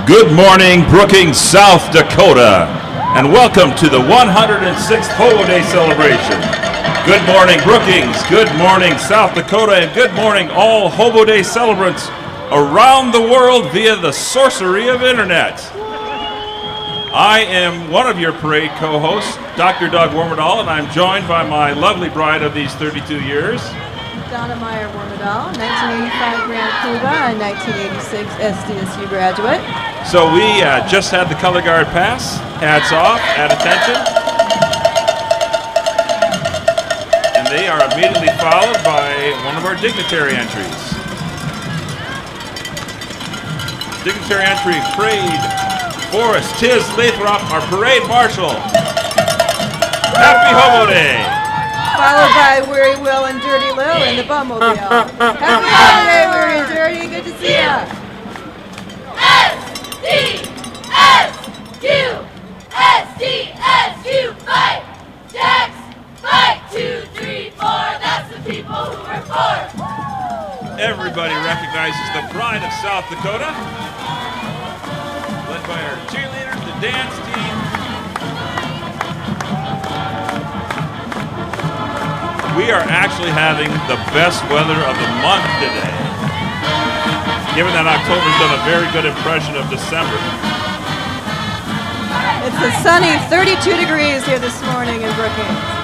Good morning, Brookings, South Dakota, and welcome to the 106th Hobo Day celebration. Good morning, Brookings, good morning, South Dakota, and good morning, all Hobo Day celebrants around the world via the sorcery of internet. I am one of your parade co-hosts, Dr. Doug Wormadal, and I'm joined by my lovely bride of these 32 years, Donna Meyer Wormadal, 1985 Grand Poobah and 1986 SDSU graduate. So we just had the color guard pass. Hats off, at attention. And they are immediately followed by one of our dignitary entries. Dignitary entry, Parade Forrest Tiz Lathrop, our parade marshal. Happy Hobo Day! Followed by Weary Will and Dirty Lil in the Bummobile. Happy holiday, Weary and Dirty. Good to see ya. SDSU, fight! Jacks, fight! 2, 3, 4, that's the people who we're for! Everybody recognizes the pride of South Dakota, led by our cheerleaders, the dance team. We are actually having the best weather of the month today, given that October's done a very good impression of December. It's a sunny 32 degrees here this morning in Brookings.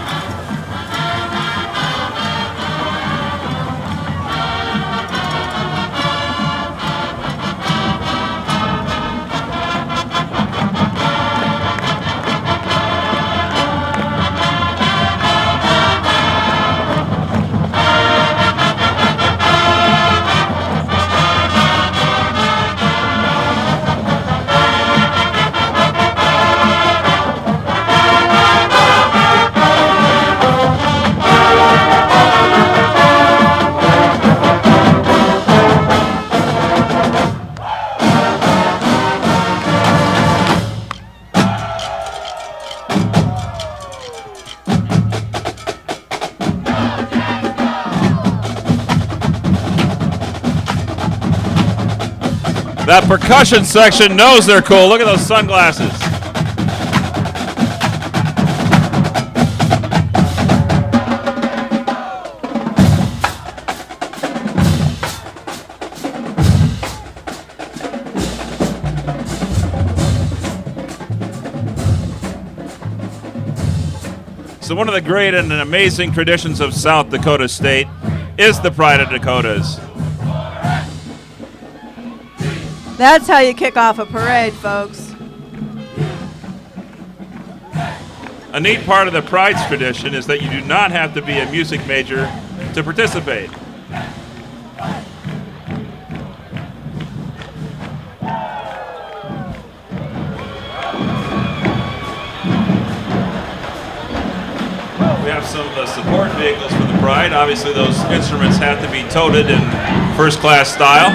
That percussion section knows they're cool. Look at those sunglasses. So one of the great and amazing traditions of South Dakota State is the Pride of Dakotas. That's how you kick off a parade, folks. A neat part of the Pride's tradition is that you do not have to be a music major to participate. We have some of the support vehicles for the Pride. Obviously, those instruments have to be toted in first-class style.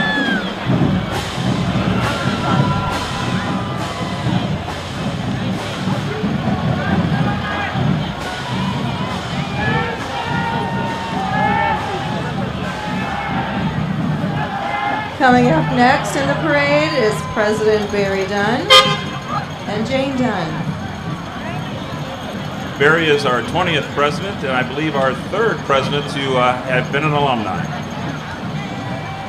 Coming up next in the parade is President Barry Dunn and Jane Dunn. Barry is our 20th president, and I believe our third president to have been an alumni.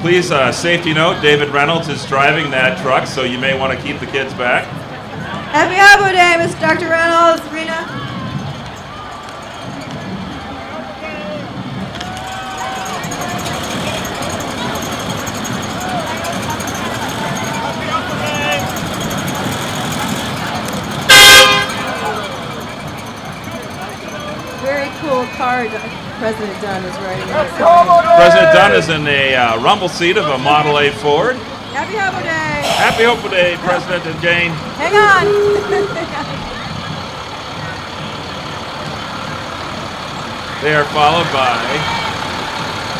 Please, safety note, David Reynolds is driving that truck, so you may want to keep the kids back. Happy Hobo Day, Miss Dr. Reynolds, Rena. Cool car President Dunn is riding in this morning. President Dunn is in a rumble seat of a Model A Ford. Happy Hobo Day! Happy Hobo Day, President and Jane. Hang on! They are followed by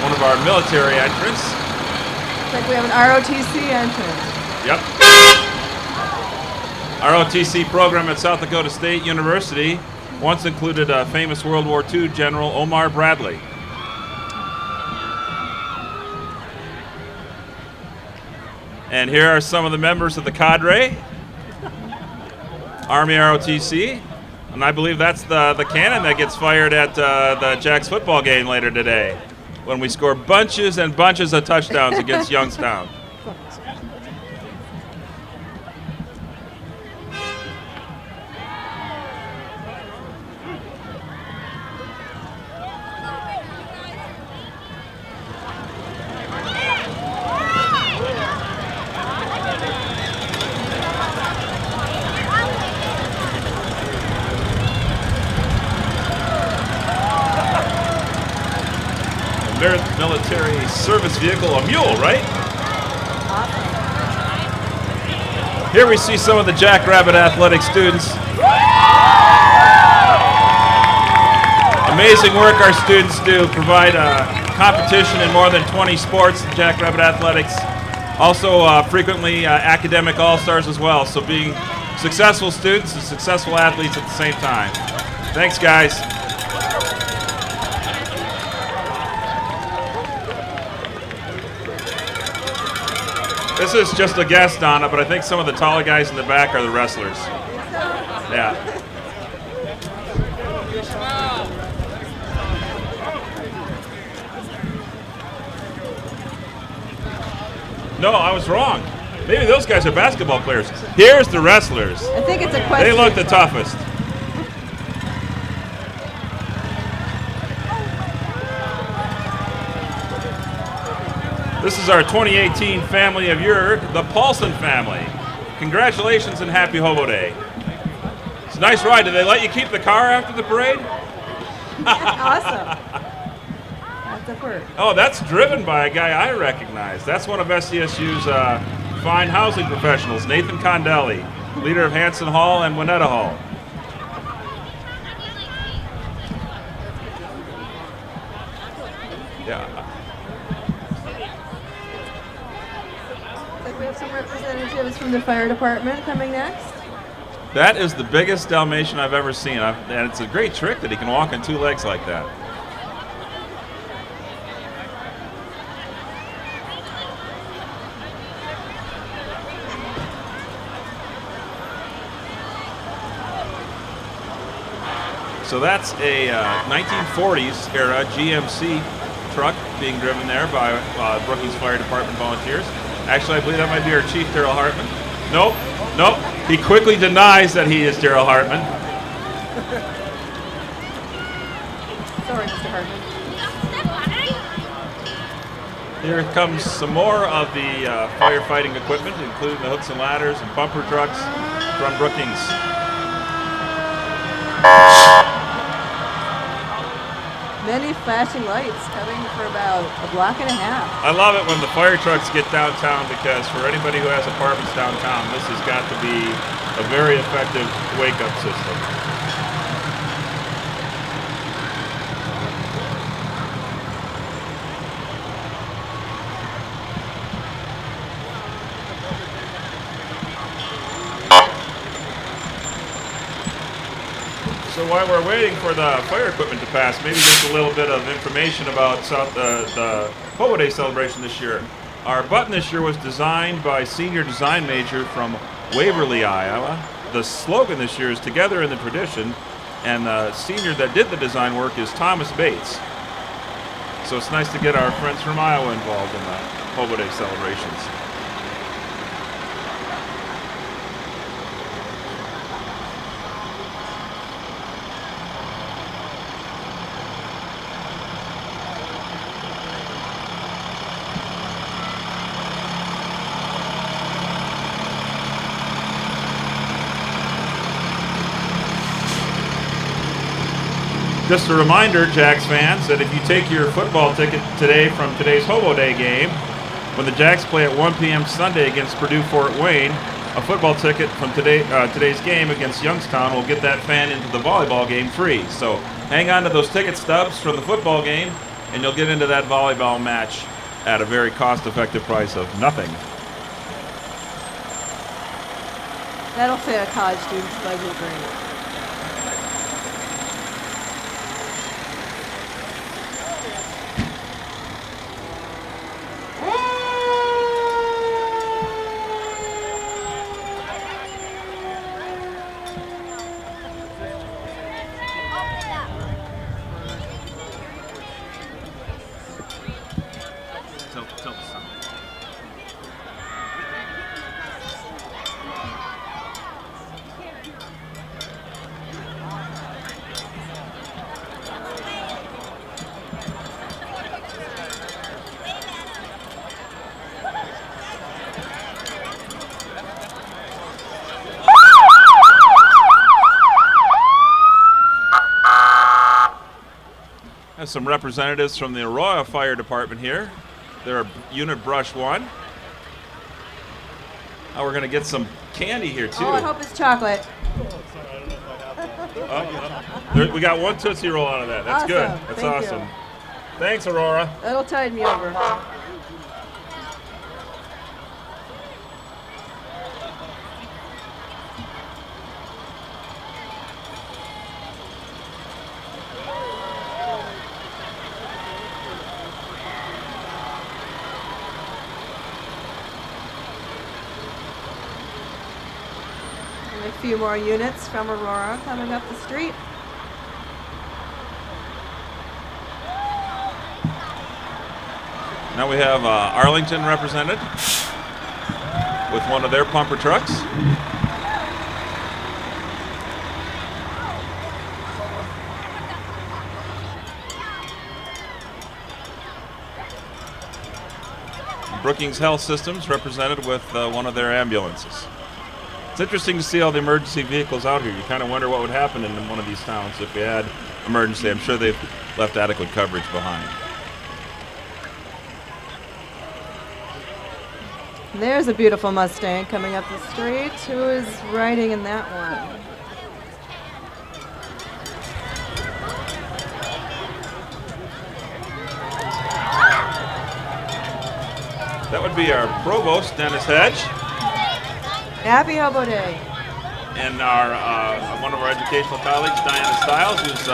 one of our military entrants. Looks like we have an ROTC entrance. Yep. ROTC program at South Dakota State University once included famous World War II General Omar Bradley. And here are some of the members of the cadre. Army ROTC. And I believe that's the cannon that gets fired at the Jacks football game later today when we score bunches and bunches of touchdowns against Youngstown. Military service vehicle, a mule, right? Here we see some of the Jackrabbit athletic students. Amazing work our students do, provide competition in more than 20 sports in Jackrabbit athletics. Also frequently academic all-stars as well, so being successful students and successful athletes at the same time. Thanks, guys. This is just a guess, Donna, but I think some of the taller guys in the back are the wrestlers. Yeah. No, I was wrong. Maybe those guys are basketball players. Here's the wrestlers. I think it's a question. They look the toughest. This is our 2018 family of year, the Paulson family. Congratulations and happy Hobo Day. It's a nice ride. Did they let you keep the car after the parade? Awesome. That's a perk. Oh, that's driven by a guy I recognize. That's one of SDSU's fine housing professionals, Nathan Condelli, leader of Hanson Hall and Winetta Hall. Yeah. We have some representatives from the fire department coming next. That is the biggest Dalmatian I've ever seen, and it's a great trick that he can walk on two legs like that. So that's a 1940s era GMC truck being driven there by Brookings Fire Department volunteers. Actually, I believe that might be our chief, Daryl Hartman. Nope. He quickly denies that he is Daryl Hartman. Sorry, Mr. Hartman. Here comes some more of the firefighting equipment, including the hooks and ladders and bumper trucks from Brookings. Many flashing lights coming for about a block and a half. I love it when the fire trucks get downtown because for anybody who has apartments downtown, this has got to be a very effective wake-up system. So while we're waiting for the fire equipment to pass, maybe just a little bit of information about the Hobo Day celebration this year. Our button this year was designed by senior design major from Waverly, Iowa. The slogan this year is Together in the Tradition, and the senior that did the design work is Thomas Bates. So it's nice to get our friends from Iowa involved in the Hobo Day celebrations. Just a reminder, Jacks fans, that if you take your football ticket today from today's Hobo Day game, when the Jacks play at 1 p.m. Sunday against Purdue Fort Wayne, a football ticket from today's game against Youngstown will get that fan into the volleyball game free. So hang on to those ticket stubs from the football game, and you'll get into that volleyball match at a very cost-effective price of nothing. That'll fit a college student's budget great. Have some representatives from the Aurora Fire Department here. They're Unit Brush 1. Now we're going to get some candy here, too. Oh, I hope it's chocolate. We got one Tootsie Roll out of that. That's Awesome. good. That's Thank awesome. you. Thanks, Aurora. That'll tide me over. And a few more units from Aurora coming up the street. Now we have Arlington represented with one of their pumper trucks. Brookings Health Systems represented with one of their ambulances. It's interesting to see all the emergency vehicles out here. You kind of wonder what would happen in one of these towns if we had emergency. I'm sure they've left adequate coverage behind. There's a beautiful Mustang coming up the street. Who is riding in that one? That would be our provost, Dennis Hedge, Happy Hobo Day. and our one of our educational colleagues, Diana Stiles, who's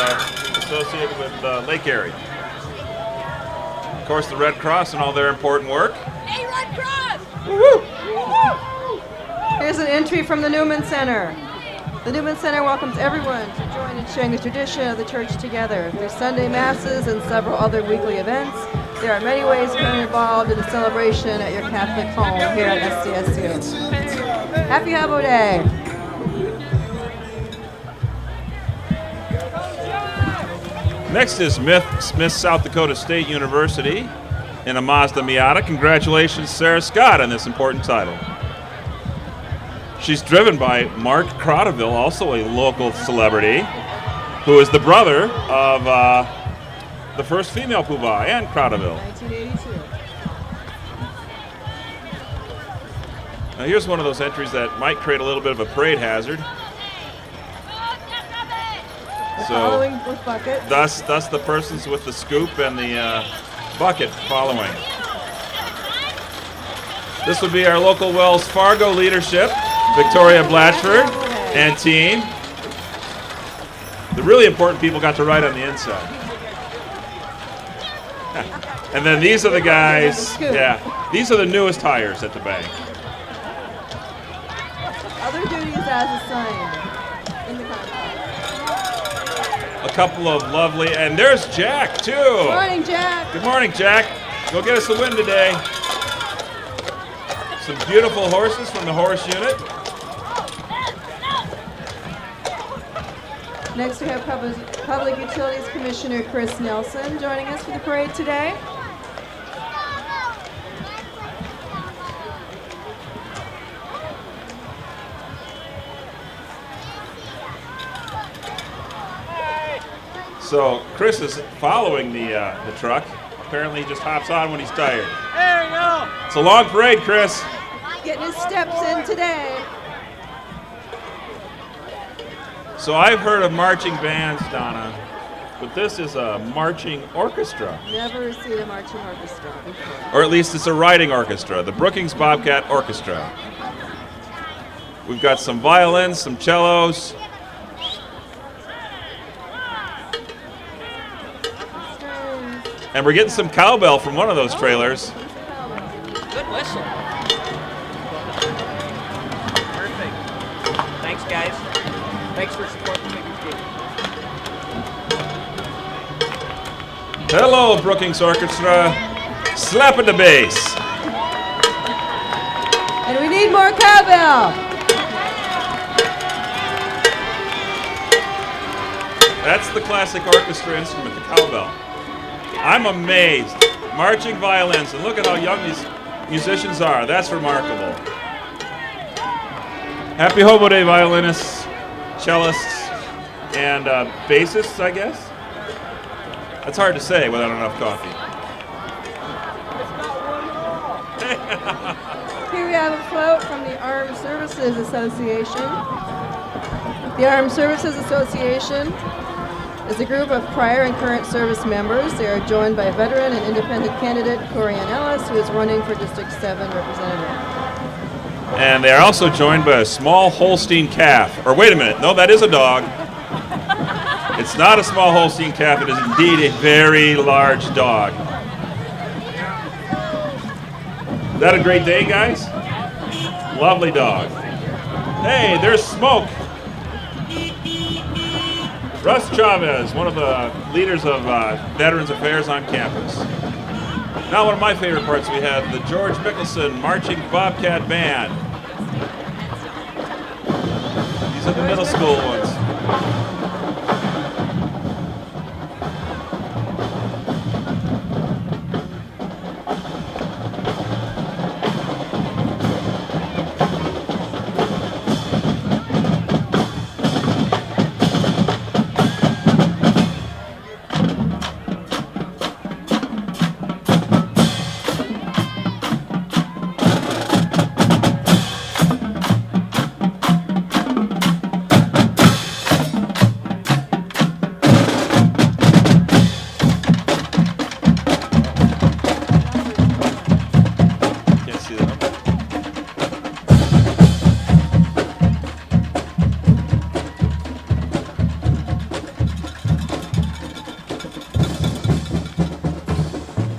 associated with Lake Erie. Of course, the Red Cross and all their important work. Hey, Red Cross! Here's an entry from the Newman Center. The Newman Center welcomes everyone to join in sharing the tradition of the church together. Through Sunday masses and several other weekly events, there are many ways to get involved in the celebration at your Catholic home here at SDSU. Happy Hobo Day! Next is Smith South Dakota State University in a Mazda Miata. Congratulations, Sarah Scott, on this important title. She's driven by Mark Crotterville, also a local celebrity, who is the brother of the first female Poobah, Ann Crotterville. 1982. Now here's one of those entries that might create a little bit of a parade hazard. Following with buckets. Thus the persons with the scoop and the bucket following. This would be our local Wells Fargo leadership, Victoria Blatchford and team. The really important people got to ride on the inside. And then these are the guys, yeah, these are the newest hires at the bank. Other duties as assigned in the contract. A couple of lovely, and there's Jack too. Good morning, Jack. Good morning, Jack. Go get us a win today. Some beautiful horses from the horse unit. Next we have Public Utilities Commissioner Chris Nelson joining us for the parade today. So Chris is following the truck. Apparently he just hops on when he's tired. There we go. It's a long parade, Chris. Getting his steps in today. So I've heard of marching bands, Donna, but this is a marching orchestra. Never seen a marching orchestra before. Or at least it's a riding orchestra, the Brookings Bobcat Orchestra. We've got some violins, some cellos. And we're getting some cowbell from one of those trailers. Good whistle. Perfect. Thanks, guys. Thanks for supporting the Figures game. Hello, Brookings Orchestra. Slapping the bass. And we need more cowbell. That's the classic orchestra instrument, the cowbell. I'm amazed. Marching violins, and look at how young these musicians are. That's remarkable. Happy Hobo Day, violinists, cellists, and bassists, I guess. That's hard to say without enough coffee. Here we have a float from the Armed Services Association. The Armed Services Association is a group of prior and current service members. They are joined by veteran and independent candidate Corianne Ellis, who is running for District 7 representative. And they are also joined by a small Holstein calf. Or wait a minute, no, that is a dog. It's not a small Holstein calf, it is indeed a very large dog. Is that a great day, guys? Lovely dog. Hey, there's smoke. Russ Chavez, one of the leaders of Veterans Affairs on campus. Now one of my favorite parts, we have the George Mickelson Marching Bobcat Band. These are the middle school ones.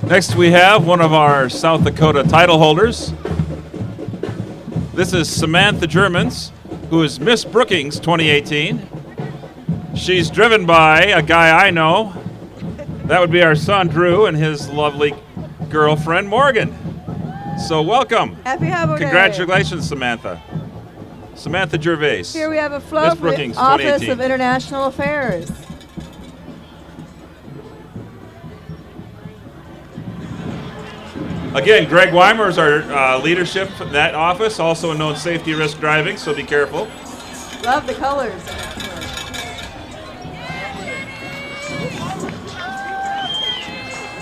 Next we have one of our South Dakota title holders. This is Samantha Germans, who is Miss Brookings 2018. She's driven by a guy I know. That would be our son Drew and his lovely girlfriend Morgan. So welcome. Happy Hobo Day. Congratulations, Samantha. Samantha Gervais. Here we have a float from the Brookings, Office 2018. of International Affairs. Again, Greg Weimer is our leadership in that office, also known safety risk driving, so be careful. Love the colors.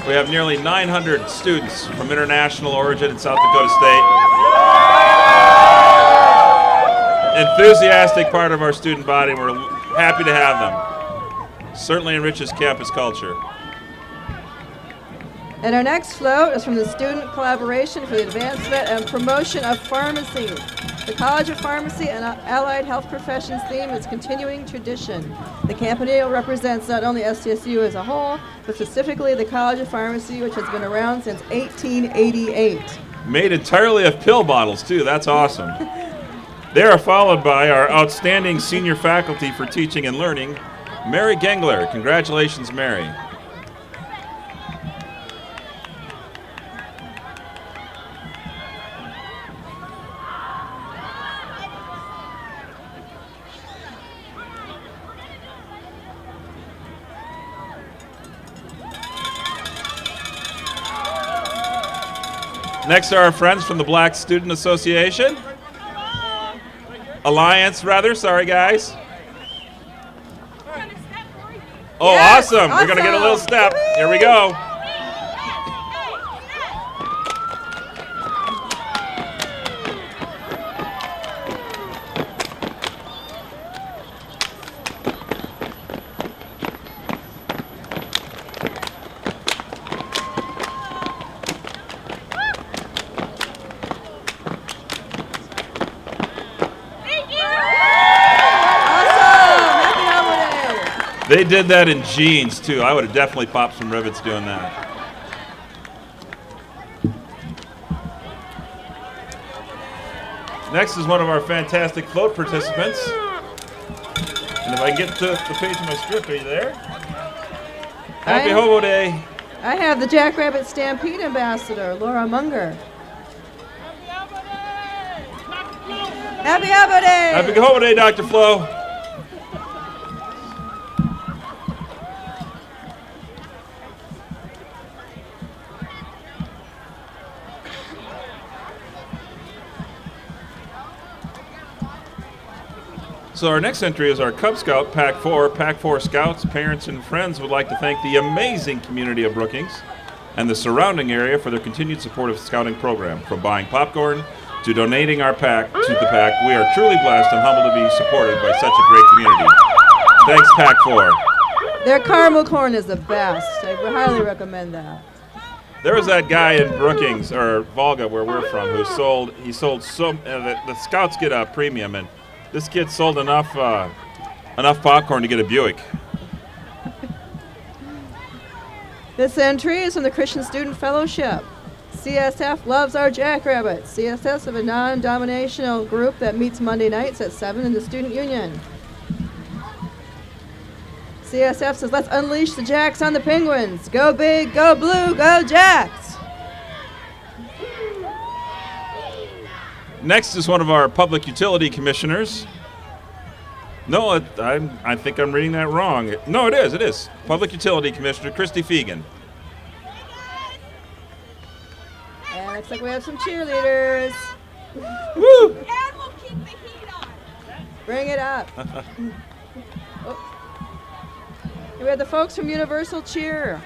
We have nearly 900 students from international origin in South Dakota State. Enthusiastic part of our student body. We're happy to have them. Certainly enriches campus culture. And our next float is from the Student Collaboration for the Advancement and Promotion of Pharmacy. The College of Pharmacy and Allied Health Professions theme is continuing tradition. The campanile represents not only SDSU as a whole, but specifically the College of Pharmacy, which has been around since 1888. Made entirely of pill bottles, too. That's awesome. They are followed by our outstanding senior faculty for teaching and learning, Mary Gengler. Congratulations, Mary. Next are our friends from the Black Student Association. Alliance, rather. Sorry, guys. Oh, Yes, awesome. We're going to get a little step. Here we go. They did that in jeans, too. I would have definitely popped some rivets doing that. Next is one of our fantastic float participants. And if I can get to the page of my script, are you there? Happy Hobo Day. I have the Jackrabbit Stampede Ambassador, Laura Munger. Happy Hobo Day! Happy Hobo Day, Dr. Flo. So our next entry is our Cub Scout Pack 4. Pack 4 Scouts, parents, and friends would like to thank the amazing community of Brookings and the surrounding area for their continued support of the Scouting program. From buying popcorn to donating our pack to the pack, we are truly blessed and humbled to be supported by such a great community. Thanks, Pack 4. Their caramel corn is the best. I would highly recommend that. There was that guy in Brookings, or Volga, where we're from, who sold some, the Scouts get a premium, and this kid sold enough popcorn to get a Buick. This entry is from the Christian Student Fellowship. CSF loves our Jackrabbits. CSF is a non-denominational group that meets Monday nights at 7 in the Student Union. CSF says, let's unleash the Jacks on the Penguins. Go big, go blue, go Jacks. Next is one of our public utility commissioners. No, I think I'm reading that wrong. No, it is. Public utility commissioner, Christy Fegan. And looks like we have some cheerleaders. Woo! And we'll keep the heat on. Bring it up. Oh. Here we have the folks from Universal Cheer.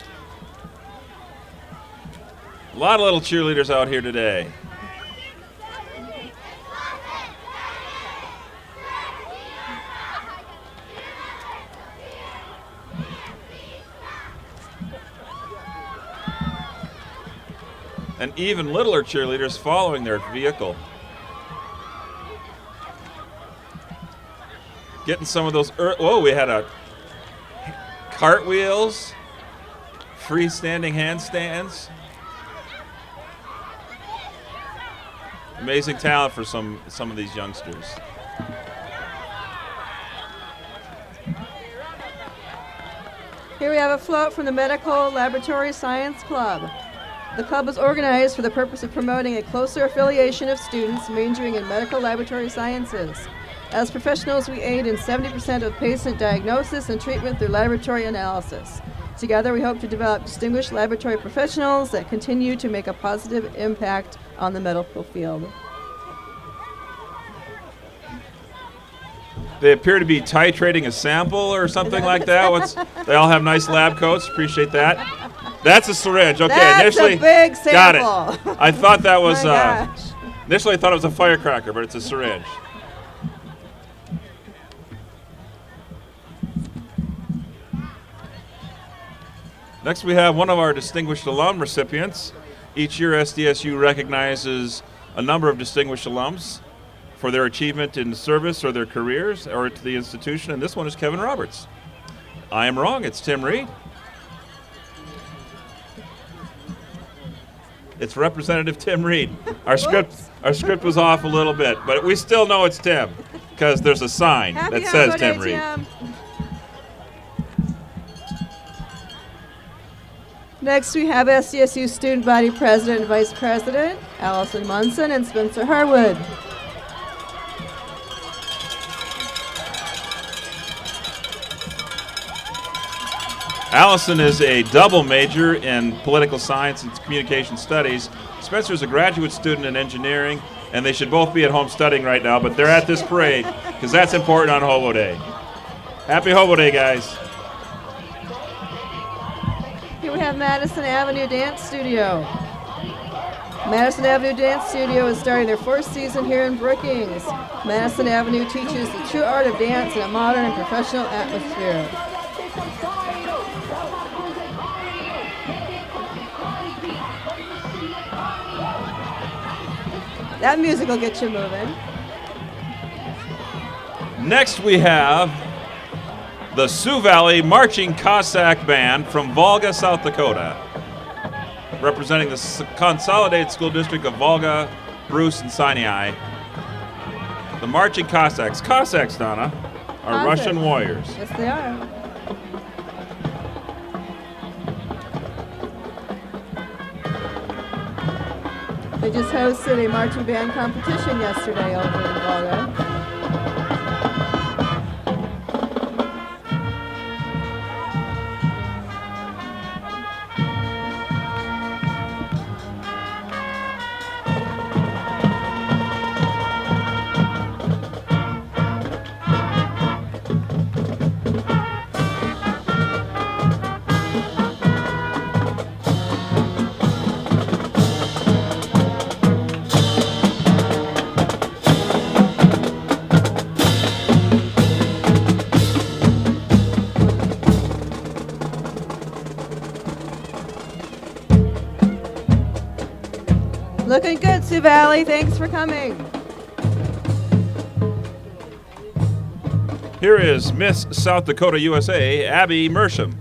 A lot of little cheerleaders out here today. And even littler cheerleaders following their vehicle. Getting some of those, we had a cartwheels, freestanding handstands. Amazing talent for some of these youngsters. Here we have a float from the Medical Laboratory Science Club. The club is organized for the purpose of promoting a closer affiliation of students majoring in medical laboratory sciences. As professionals, we aid in 70% of patient diagnosis and treatment through laboratory analysis. Together, we hope to develop distinguished laboratory professionals that continue to make a positive impact on the medical field. They appear to be titrating a sample or something like that. They all have nice lab coats. Appreciate that. That's a syringe. Okay, That's initially a big sample. got it. I thought that was My gosh. initially I thought it was a firecracker, but it's a syringe. Next, we have one of our distinguished alum recipients. Each year, SDSU recognizes a number of distinguished alums for their achievement in service or their careers or to the institution, and this one is Kevin Roberts. I am wrong, it's Tim Reed. It's Representative Tim Reed. Our script was off a little bit, but we still know it's Tim because there's a sign Happy that says Hobo Tim Day, Reed. Tim. Next, we have SDSU Student Body President and Vice President, Allison Munson and Spencer Harwood. Allison is a double major in political science and communication studies. Spencer is a graduate student in engineering, and they should both be at home studying right now, but they're at this parade because that's important on Hobo Day. Happy Hobo Day, guys. Here we have Madison Avenue Dance Studio. Madison Avenue Dance Studio is starting their fourth season here in Brookings. Madison Avenue teaches the true art of dance in a modern and professional atmosphere. That music will get you moving. Next we have the Sioux Valley Marching Cossack Band from Volga, South Dakota, representing the Consolidated School District of Volga, Bruce, and Sinai. The Marching Cossacks. Cossacks, Donna, are Cossacks. Russian warriors. Yes, they are. They just hosted a marching band competition yesterday over in Volga. Looking good, Sioux Valley. Thanks for coming. Here is Miss South Dakota USA, Abby Mersham.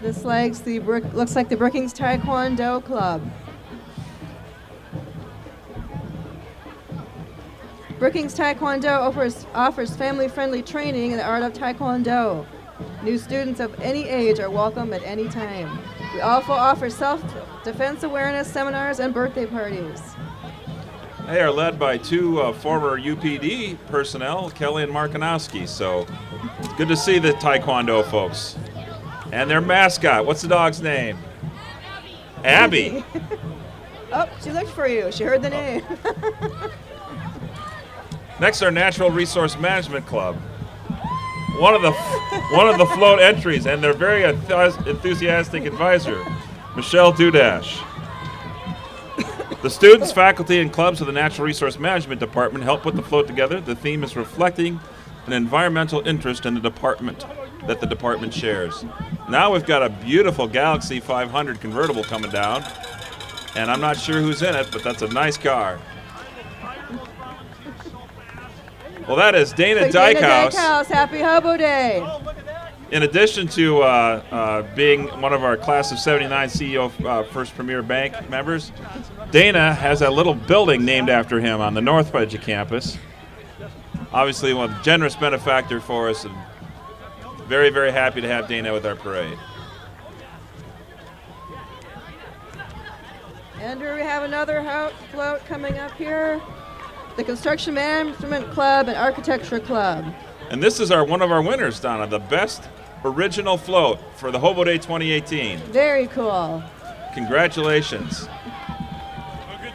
This looks like the Brookings Taekwondo Club. Brookings Taekwondo offers family-friendly training in the art of Taekwondo. New students of any age are welcome at any time. We also offer self-defense awareness seminars and birthday parties. They are led by two former UPD personnel, Kelly and Markinowski, so it's good to see the Taekwondo folks. And their mascot, what's the dog's name? Abby. Oh, she looked for you. She heard the name. Next, our Natural Resource Management Club. One of the float entries, and their very enthusiastic advisor, Michelle Dudash. The students, faculty, and clubs of the Natural Resource Management Department help put the float together. The theme is reflecting an environmental interest in the department that the department shares. Now we've got a beautiful Galaxy 500 convertible coming down, and I'm not sure who's in it, but that's a nice car. Well, that is Dana Dana Dykehouse. Dykehouse, happy Hobo Day. In addition to being one of our class of 79 CEO First Premier Bank members, Dana has a little building named after him on the north edge of campus. Obviously, a generous benefactor for us, and very, very happy to have Dana with our parade. Andrew, we have another float coming up here. The Construction Management Club and Architecture Club. And this is one of our winners, Donna, the best original float for the Hobo Day 2018. Very cool. Congratulations.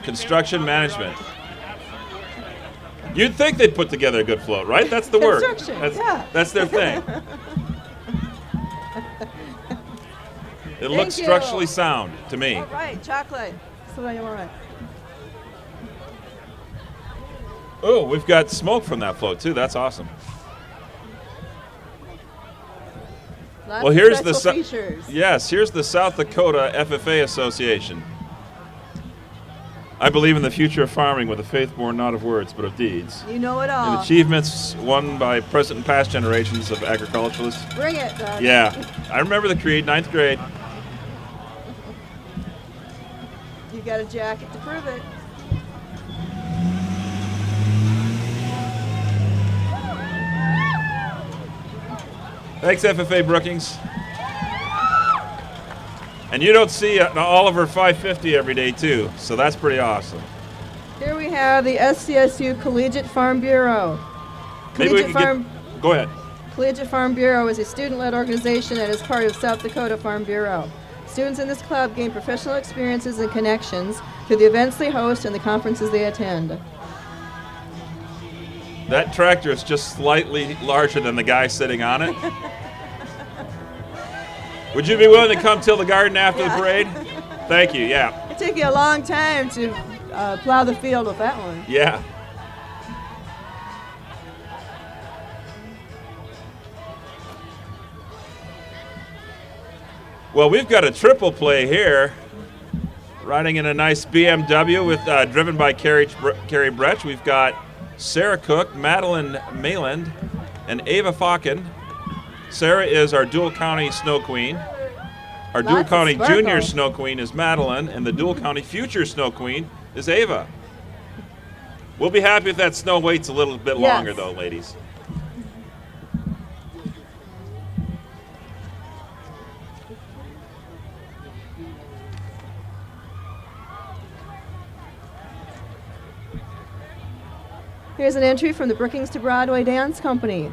Construction Management. You'd think they'd put together a good float, right? That's the word. Construction, yeah. That's their thing. It looks you. structurally sound to me. All right, chocolate. So then you want. Oh, we've got smoke from that float too. That's awesome. Lots Well, here's of the special features. Yes, here's the South Dakota FFA Association. I believe in the future of farming with a faith born not of words but of deeds. You know it And all. achievements won by present and past generations of agriculturalists. Bring it, Doug. Yeah, I remember the creed, 9th grade. You got a jacket to prove it. Thanks, FFA Brookings. And you don't see an Oliver 550 every day, too, so that's pretty awesome. Here we have the SCSU Collegiate Farm Bureau. Maybe we can go ahead. Collegiate Farm Bureau is a student-led organization that is part of South Dakota Farm Bureau. Students in this club gain professional experiences and connections through the events they host and the conferences they attend. That tractor is just slightly larger than the guy sitting on it. Would you be willing to come till the garden after the parade? Thank you, yeah. It took you a long time to plow the field with that one. Yeah. Well, we've got a triple play here. Riding in a nice BMW with driven by Carrie Bretsch. We've got Sarah Cook, Madeline Mayland, and Ava Falken. Sarah is our dual county snow queen. Our Lots Dual of County sparkle. Junior Snow Queen is Madeline, and the Dual County Future Snow Queen is Ava. We'll be happy if that snow waits a little bit Yes. longer, though, ladies. Here's an entry from the Brookings to Broadway Dance Company.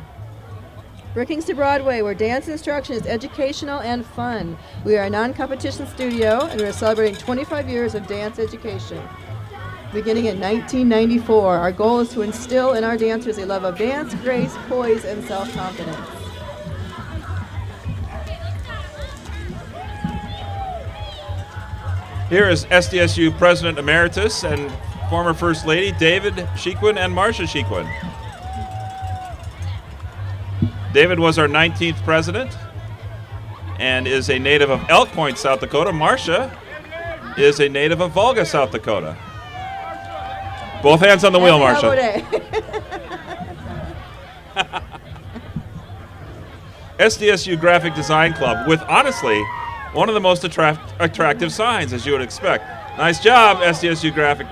Brookings to Broadway, where dance instruction is educational and fun. We are a non-competition studio, and we are celebrating 25 years of dance education. Beginning in 1994, our goal is to instill in our dancers a love of dance, grace, poise, and self-confidence. Here is SDSU President Emeritus and former First Lady David Shequin and Marcia Shequin. David was our 19th president and is a native of Elk Point, South Dakota. Marcia is a native of Volga, South Dakota. Both hands on the wheel, Happy Marcia. Hobo Day. SDSU Graphic Design Club with, honestly, one of the most attractive signs, as you would expect. Nice job, SDSU Graphic.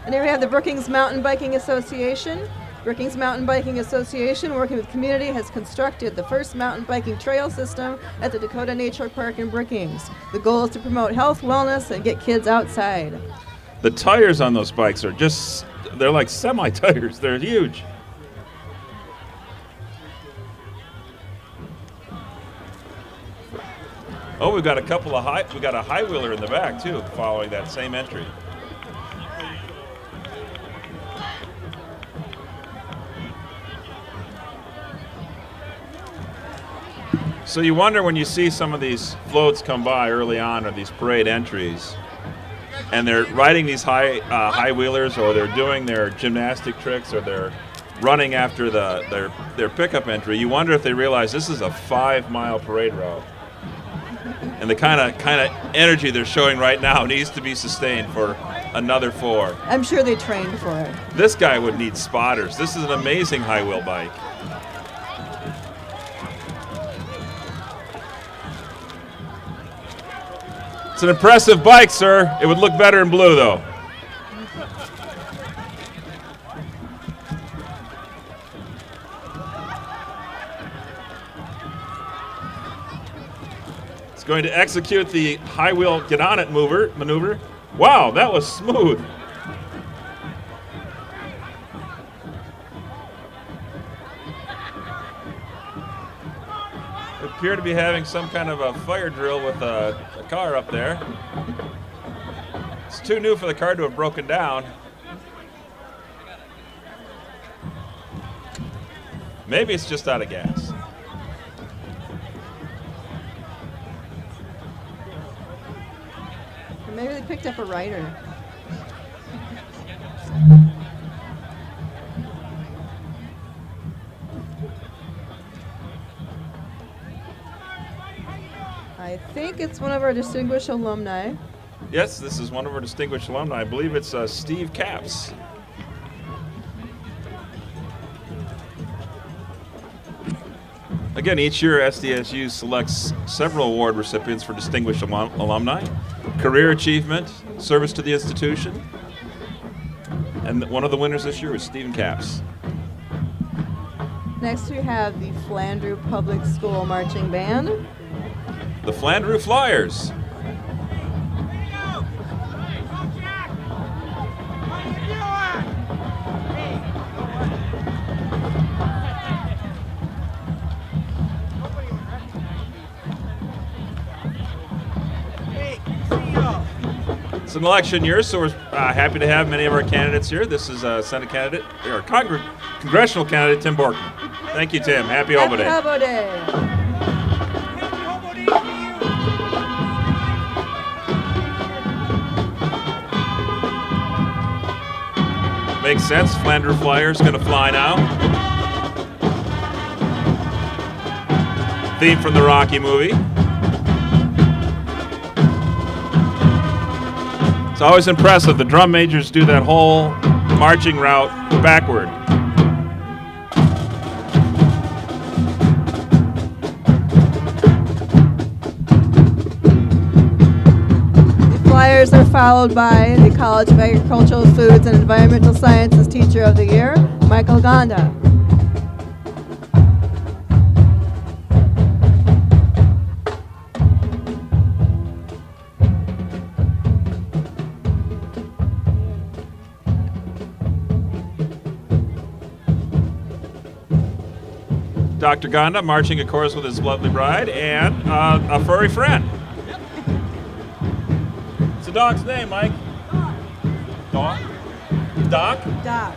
And here we have the Brookings Mountain Biking Association. Brookings Mountain Biking Association, working with community, has constructed the first mountain biking trail system at the Dakota Nature Park in Brookings. The goal is to promote health, wellness, and get kids outside. The tires on those bikes are just, they're like semi-tires. They're huge. Oh, we've got a couple of we got a high wheeler in the back too, following that same entry. So you wonder when you see some of these floats come by early on, or these parade entries, and they're riding these high wheelers, or they're doing their gymnastic tricks, or they're running after their pickup entry. You wonder if they realize this is a 5-mile parade route, and the kind of energy they're showing right now needs to be sustained for another 4. I'm sure they trained for it. This guy would need spotters. This is an amazing high wheel bike. It's an impressive bike, sir. It would look better in blue, though. It's going to execute the high wheel get on it maneuver. Wow, that was smooth. They appear to be having some kind of a fire drill with a car up there. It's too new for the car to have broken down. Maybe it's just out of gas. Or maybe they picked up a rider. I think it's one of our distinguished alumni. Yes, this is one of our distinguished alumni. I believe it's Steve Capps. Again, each year SDSU selects several award recipients for distinguished alumni, career achievement, service to the institution, and one of the winners this year was Stephen Capps. Next we have the Flandreau Public School Marching Band. The Flandreau Flyers. It's an election year, so we're happy to have many of our candidates here. This is Senate candidate, or congressional candidate, Tim Borkman. Thank you, Tim. Happy Hobo Day. Happy Hobo Day. Makes sense. Flandreau Flyers going to fly now. Theme from the Rocky movie. It's always impressive. The drum majors do that whole marching route backward. flyers are followed by the College of Agricultural Foods and Environmental Sciences Teacher of the Year, Michael Gonda. Dr. Gonda marching, of course, with his lovely bride and a furry friend. What's the dog's name, Mike? Doc. Doc? Doc.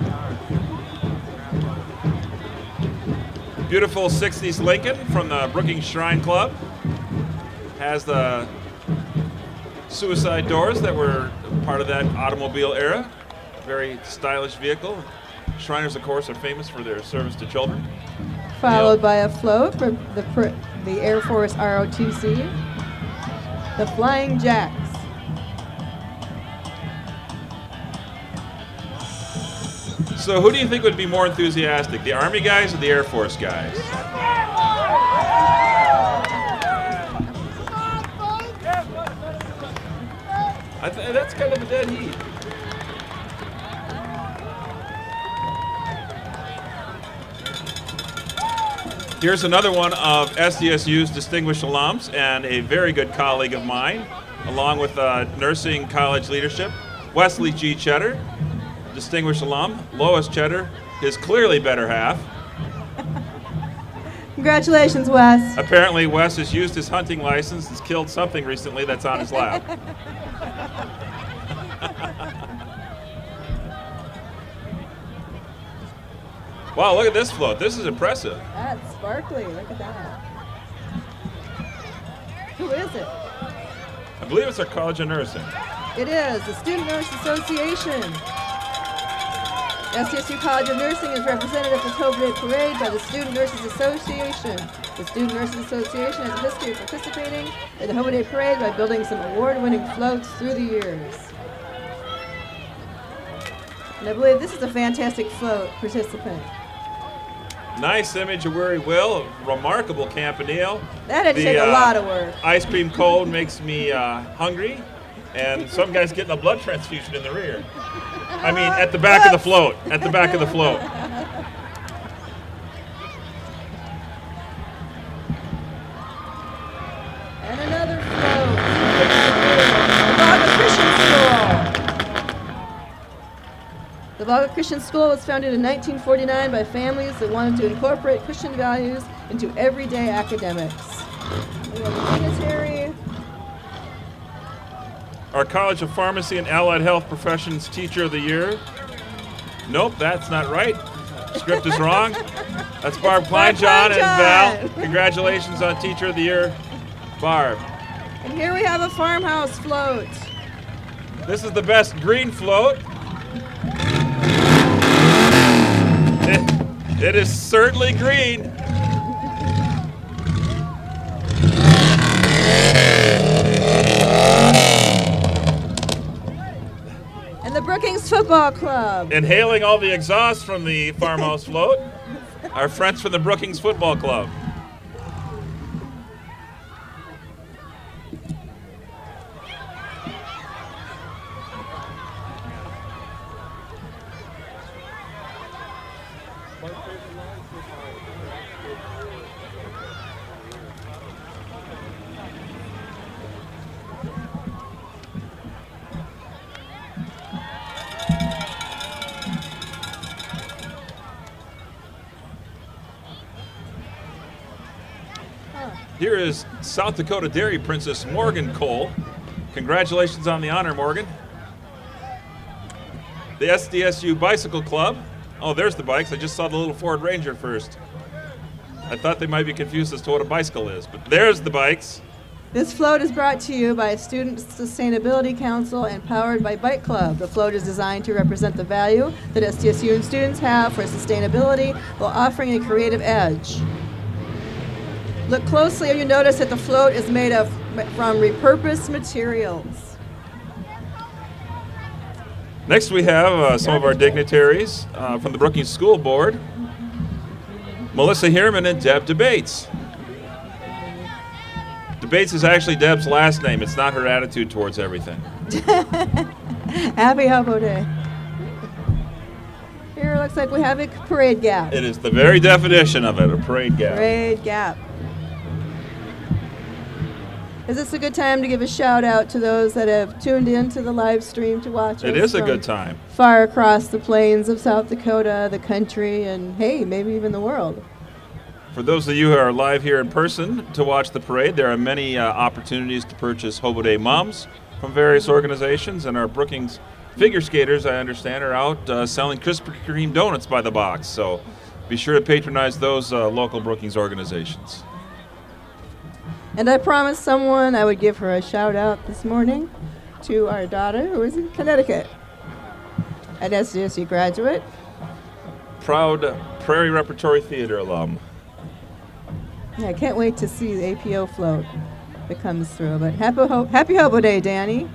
Beautiful 60s Lincoln from the Brookings Shrine Club. Has the suicide doors that were part of that automobile era. Very stylish vehicle. Shriners, of course, are famous for their service to children. Followed by a float from the Air Force ROTC, the Flying Jacks. So who do you think would be more enthusiastic, the Army guys or the Air Force guys? That's kind of a dead heat. Here's another one of SDSU's distinguished alums and a very good colleague of mine, along with nursing college leadership, Wesley G. Cheddar, distinguished alum, Lois Cheddar, his clearly better half. Congratulations, Wes. Apparently, Wes has used his hunting license and killed something recently that's on his lap. Wow, look at this float. This is impressive. That's sparkly. Look at that. Who is it? I believe it's our College of Nursing. It is the Student Nurse Association. SDSU College of Nursing is represented at the Hobo Day Parade by the Student Nurses Association. The Student Nurses Association has a history of participating in the Hobo Day Parade by building some award-winning floats through the years. And I believe this is a fantastic float participant. Nice image of where he will. Remarkable campanile. That had to take a lot of work. Ice cream cone makes me hungry. And some guy's getting a blood transfusion in the rear. I mean, at the back of the float. At the back of the float. And another float. The Volga Christian School was founded in 1949 by families that wanted to incorporate Christian values into everyday academics. We have the Dignitary. Our College of Pharmacy and Allied Health Professions Teacher of the Year. Nope, that's not right. Script is wrong. That's Barb Kleinjohn and Val. Congratulations on Teacher of the Year, Barb. And here we have a farmhouse float. This is the best green float. It is certainly green. And the Brookings Football Club. Inhaling all the exhaust from the farmhouse float, our friends from the Brookings Football Club. Here is South Dakota Dairy Princess Morgan Cole. Congratulations on the honor, Morgan. The SDSU Bicycle Club. Oh, there's the bikes. I just saw the little Ford Ranger first. I thought they might be confused as to what a bicycle is, but there's the bikes. This float is brought to you by Student Sustainability Council and powered by Bike Club. The float is designed to represent the value that SDSU and students have for sustainability while offering a creative edge. Look closely and you notice that the float is made from repurposed materials. Next we have some of our dignitaries from the Brookings School Board. Melissa Heerman and Deb Debates. Bates is actually Deb's last name. It's not her attitude towards everything. Happy Hobo Day. Here it looks like we have a parade gap. It is the very definition of it, a parade gap. Parade gap. Is this a good time to give a shout out to those that have tuned in to the live stream to watch us? It is a from good time. far across the plains of South Dakota, the country, and hey, maybe even the world. For those of you who are live here in person to watch the parade, there are many opportunities to purchase Hobo Day mums from various organizations, and our Brookings figure skaters, I understand, are out selling Krispy Kreme donuts by the box. So be sure to patronize those local Brookings organizations. And I promised someone I would give her a shout out this morning to our daughter who is in Connecticut, an SDSU graduate. Proud Prairie Repertory Theater alum. Yeah, I can't wait to see the APO float that comes through. But happy Hobo Day, Danny.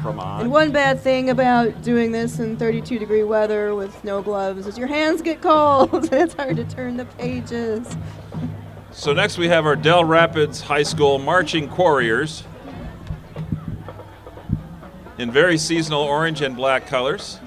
And one bad thing about doing this in 32-degree weather with no gloves is your hands get cold and it's hard to turn the pages. So next we have our Del Rapids High School Marching Warriors in very seasonal orange and black colors.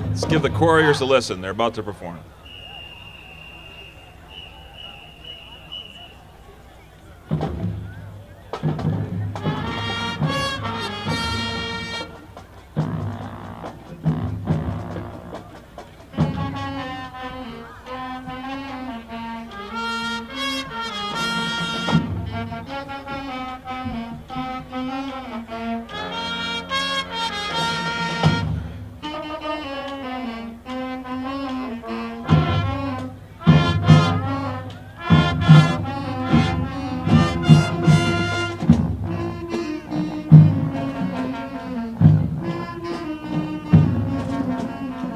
Let's give the Warriors a listen. They're about to perform.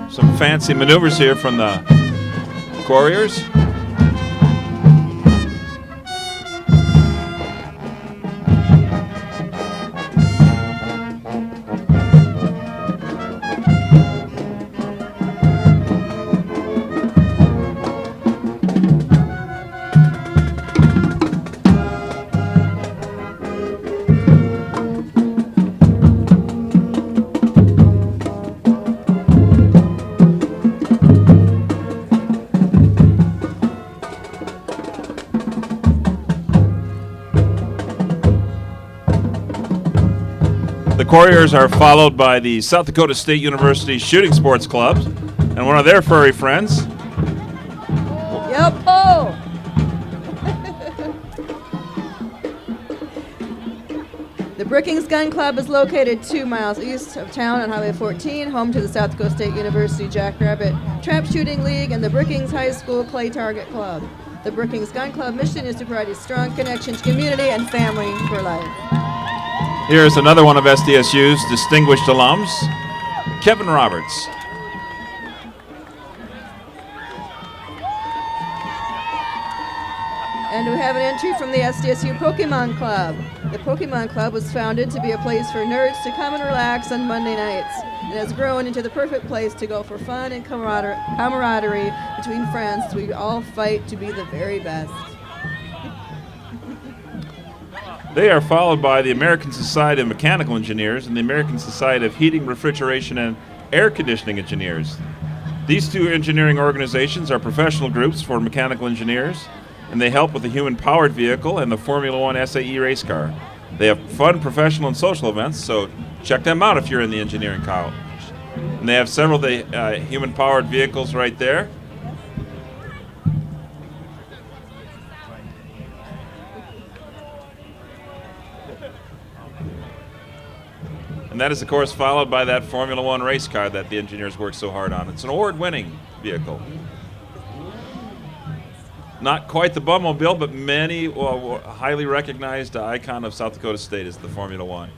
Some fancy maneuvers here from the Warriors. The Warriors are followed by the South Dakota State University Shooting Sports Club and one of their furry friends. Yep, oh! The Brookings Gun Club is located 2 miles east of town on Highway 14, home to the South Dakota State University Jackrabbit Trap Shooting League and the Brookings High School Clay Target Club. The Brookings Gun Club mission is to provide a strong connection to community and family for life. Here's another one of SDSU's distinguished alums, Kevin Roberts. And we have an entry from the SDSU Pokemon Club. The Pokemon Club was founded to be a place for nerds to come and relax on Monday nights. It has grown into the perfect place to go for fun and camaraderie between friends. We all fight to be the very best. They are followed by the American Society of Mechanical Engineers and the American Society of Heating, Refrigeration, and Air Conditioning Engineers. These two engineering organizations are professional groups for mechanical engineers, and they help with the human-powered vehicle and the Formula One SAE race car. They have fun, professional, and social events, so check them out if you're in the engineering And they have several of the human-powered vehicles right there. And that is, of course, followed by that Formula One race car that the engineers worked so hard on. It's an award-winning vehicle. Not quite the Bumblebee, but many highly recognized icon of South Dakota State is the Formula One.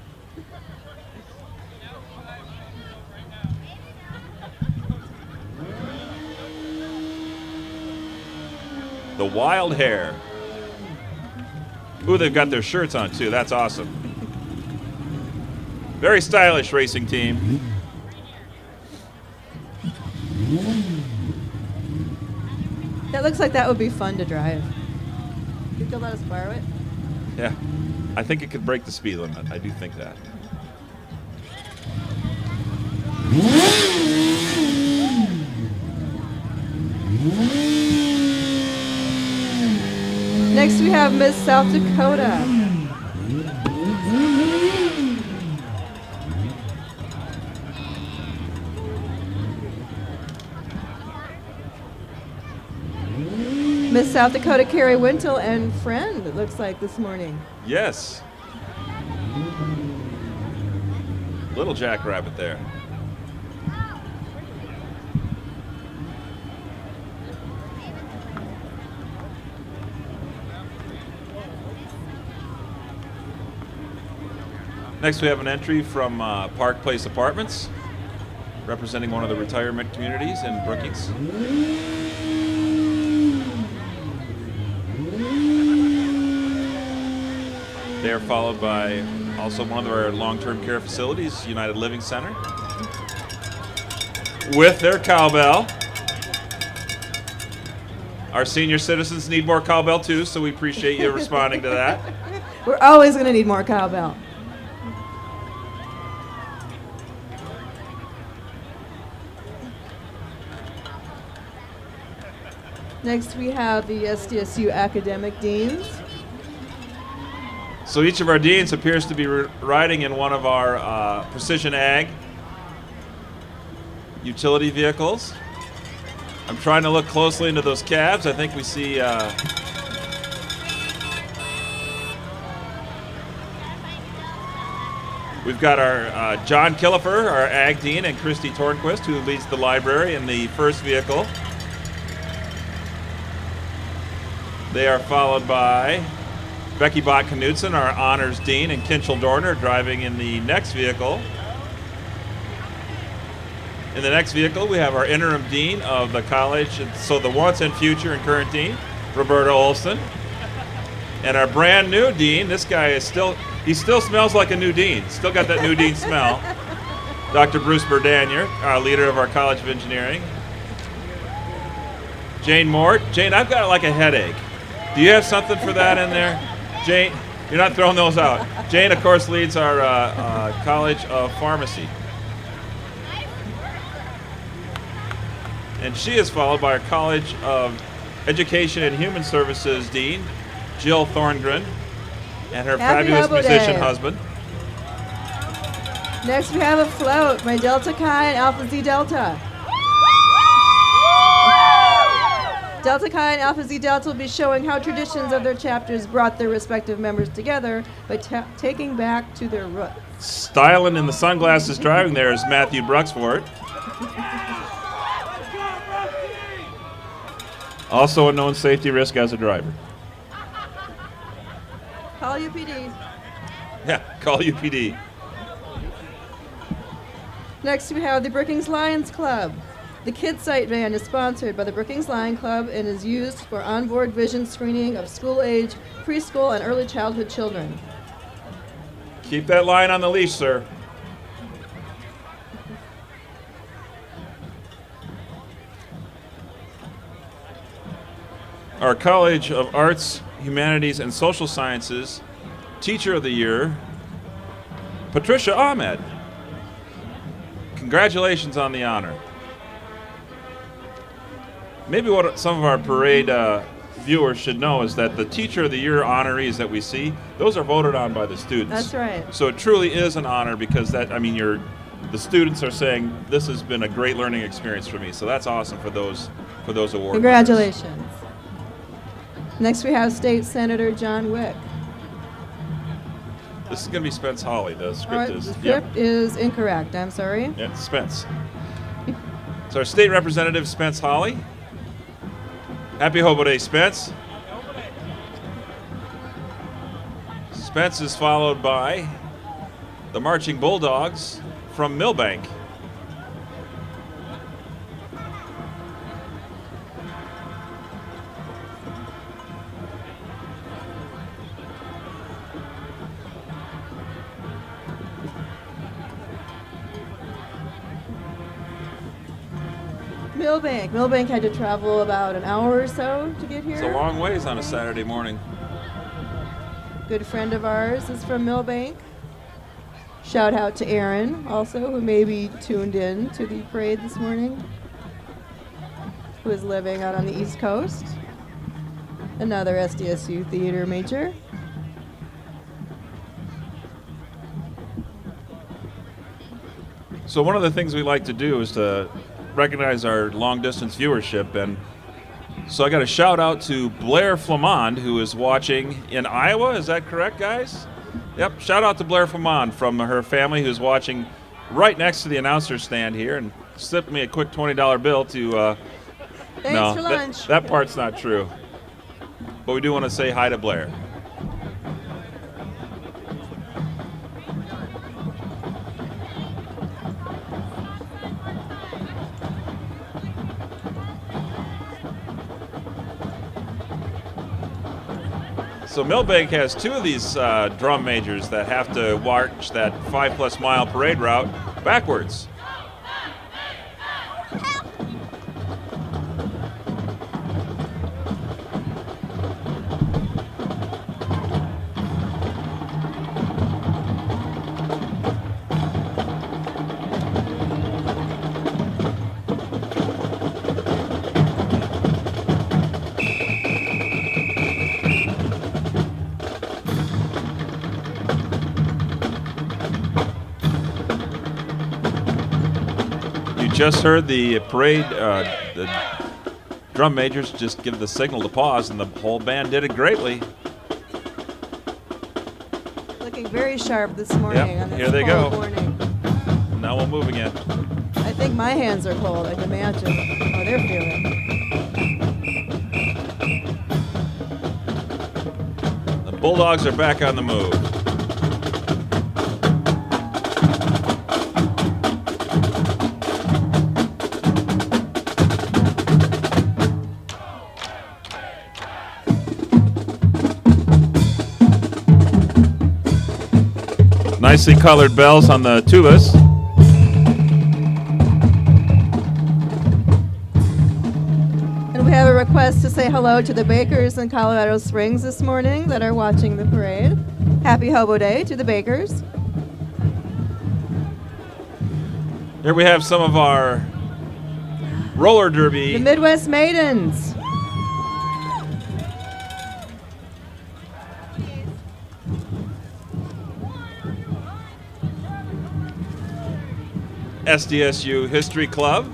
The Wild Hare. Ooh, they've got their shirts on too. That's awesome. Very stylish racing team. That looks like that would be fun to drive. You could let us borrow it? Yeah. I think it could break the speed limit. I do think that. Next we have Miss South Dakota. Miss South Dakota Carrie Wintle and friend, it looks like, this morning. Yes. Little jackrabbit there. Next we have an entry from Park Place Apartments, representing one of the retirement communities in Brookings. They are followed by also one of our long-term care facilities, United Living Center, with their cowbell. Our senior citizens need more cowbell too, so we appreciate you responding to that. We're always going to need more cowbell. Next we have the SDSU academic deans. So each of our deans appears to be riding in one of our precision ag utility vehicles. I'm trying to look closely into those cabs. I think we see we've got our John Killifer, our ag dean, and Christy Tornquist, who leads the library in the first vehicle. They are followed by Becky Bott-Knudsen, our honors dean, and Kinchel Dorner driving in the next vehicle. In the next vehicle, we have our interim dean of the college, so the once and future and current dean, Roberta Olson. And our brand new dean, this guy is he still smells like a new dean. Still got that new dean smell. Dr. Bruce Berdanier, our leader of our College of Engineering. Jane Mort. Jane, I've got like a headache. Do you have something for that in there? Jane, you're not throwing those out. Jane, of course, leads our College of Pharmacy. And she is followed by our College of Education and Human Services Dean, Jill Thorngren, and her Happy fabulous Hobo musician Day. husband. Next we have a float by Delta Chi and Alpha Z Delta. Delta Chi and Alpha Z Delta will be showing how traditions of their chapters brought their respective members together by taking back to their roots. Styling in the sunglasses driving there is Matthew Bruxford. Also a known safety risk as a driver. Call UPD. Yeah, call UPD. Next we have the Brookings Lions Club. The Kids Site van is sponsored by the Brookings Lion Club and is used for onboard vision screening of school-age, preschool, and early childhood children. Keep that lion on the leash, sir. Our College of Arts, Humanities, and Social Sciences Teacher of the Year, Patricia Ahmed. Congratulations on the honor. Maybe what some of our parade viewers should know is that the Teacher of the Year honorees that we see, those are voted on by the students. That's right. So it truly is an honor because that, I mean, you're the students are saying this has been a great learning experience for me. So that's awesome for those awards. Congratulations. Next we have State Senator John Wick. This is going to be Spence Hawley. The All script right, is the script is incorrect. I'm sorry. Yeah, it's Spence. So our state representative Spence Hawley. Happy Hobo Day, Spence. Spence is followed by the Marching Bulldogs from Millbank. Millbank had to travel about an hour or so to get here. It's a long ways on a Saturday morning. Good friend of ours is from Millbank. Shout out to Aaron, also, who may be tuned in to the parade this morning, who is living out on the East Coast. Another SDSU theater major. So one of the things we like to do is to recognize our long-distance viewership, and so I got a shout out to Blair Flamond, who is watching in Iowa. Is that correct, guys? Yep. Shout out to Blair Flamond from her family, who's watching right next to the announcer stand here, and slipped me a quick $20 bill to. Thanks for lunch. That part's not true, but we do want to say hi to Blair. So Millbank has two of these drum majors that have to march that 5+ mile parade route backwards. Just heard the parade, the drum majors just give the signal to pause, and the whole band did it greatly. Looking very sharp this morning. Yep, On this here they cold go. Morning. Now we'll move again. I think my hands are cold, I can imagine. Oh, they're feeling. The Bulldogs are back on the move. Nicely colored bells on the tubas. And we have a request to say hello to the bakers in Colorado Springs this morning that are watching the parade. Happy Hobo Day to the bakers. Here we have some of our roller derby. The Midwest Maidens. SDSU History Club.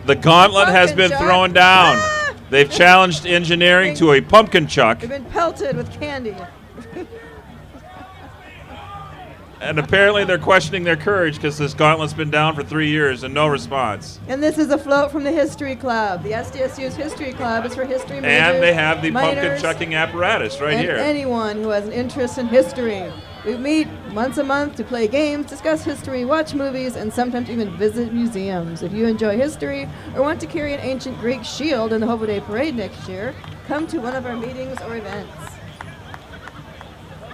The gauntlet has been Pumpkin chuck. thrown down. Ah! They've challenged engineering to a pumpkin chuck, They've been pelted with candy. and apparently they're questioning their courage because this gauntlet's been down for 3 years and no response. And this is a float from the History Club. The SDSU's History Club is for history majors, And they have the pumpkin minors, chucking apparatus right and here. anyone who has an interest in history. We meet once a month to play games, discuss history, watch movies, and sometimes even visit museums. If you enjoy history or want to carry an ancient Greek shield in the Hobo Day Parade next year, come to one of our meetings or events.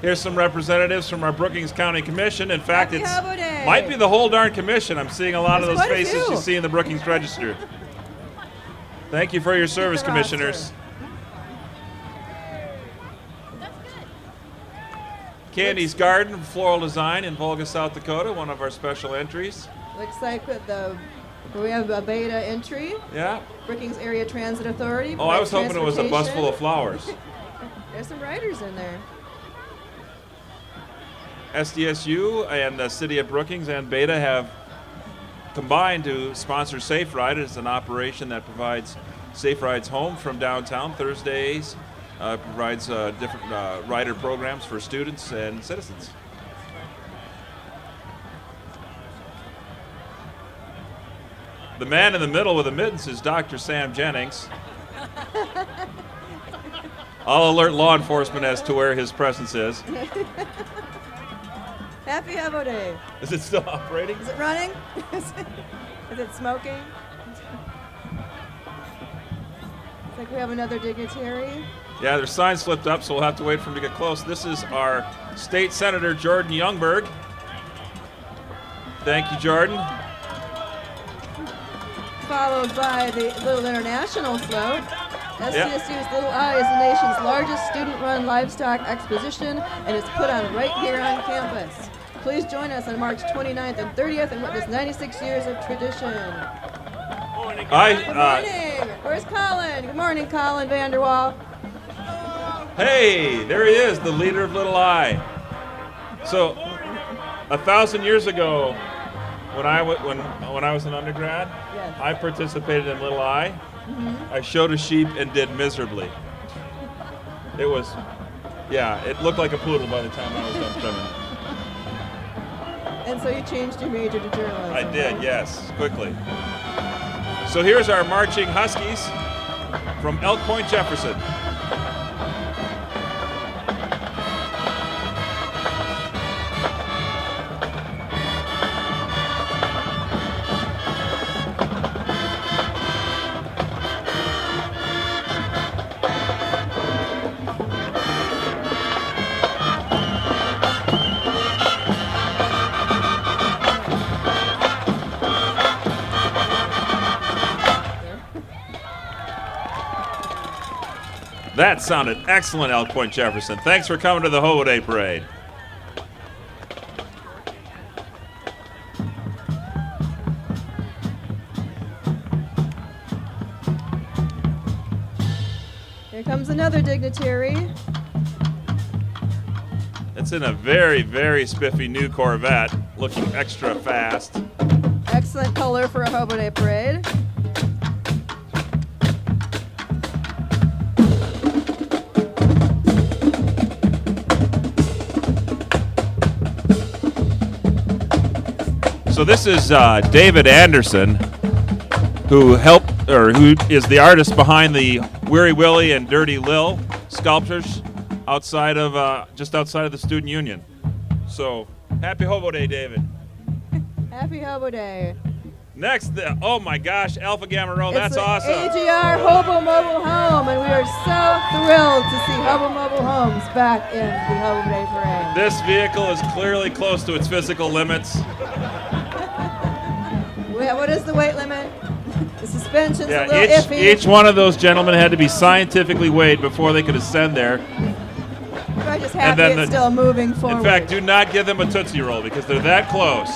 Here's some representatives from our Brookings County Commission. In fact, Happy it Hobo Day. might be the whole darn commission. I'm seeing a lot of There's those quite a faces few. you see in the Brookings Register. Thank you for your service, the roster. commissioners. Candy's Garden, floral design in Volga, South Dakota, one of our special entries. Looks like we have a beta entry. Yeah. Brookings Area Transit Authority. Oh, I was hoping it was a bus full of Transportation. flowers. There's some riders in there. SDSU and the City of Brookings and Beta have combined to sponsor Safe Ride. It's an operation that provides safe rides home from downtown Thursdays, provides different rider programs for students and citizens. The man in the middle with the mittens is Dr. Sam Jennings. I'll alert law enforcement as to where his presence is. Happy Hobo Day. Is it still operating? Is it running? Is it smoking? It's like we have another dignitary. Yeah, their sign slipped up, so we'll have to wait for him to get close. This is our State Senator, Jordan Youngberg. Thank you, Jordan. Followed by the Little International float. SDSU's Little Eye is the nation's largest student-run livestock exposition and is put on right here on campus. Please join us on March 29th and 30th and witness 96 years of tradition. Good morning. Where's Colin? Good morning, Colin Vanderwall. Hey, there he is, the leader of Little Eye. So, 1,000 years ago, when I was an undergrad, Yes. I participated in Little Eye. I showed a sheep and did miserably. It was, yeah, it looked like a poodle by the time I was done trimming. And so you changed your major to journalism. I did, yes, quickly. So here's our marching Huskies from Elk Point, Jefferson. That sounded excellent, Elk Point, Jefferson. Thanks for coming to the Hobo Day Parade. Here comes another dignitary. It's in a very, very spiffy new Corvette, looking extra fast. Excellent color for a Hobo Day parade. So this is David Anderson, who is the artist behind the Weary Willie and Dirty Lil sculptures outside of just outside of the Student Union. So happy Hobo Day, David. Happy Hobo Day. Next, oh my gosh, Alpha Gamma Rho, that's It's the awesome. AGR Hobo Mobile Home, and we are so thrilled to see Hobo Mobile Homes back in the Hobo Day Parade. This vehicle is clearly close to its physical limits. What is the weight limit? The suspension's a Yeah, little iffy. each one of those gentlemen had to be scientifically weighed before they could ascend there. I'm just happy then it's still moving forward. In fact, do not give them a Tootsie Roll because they're that close.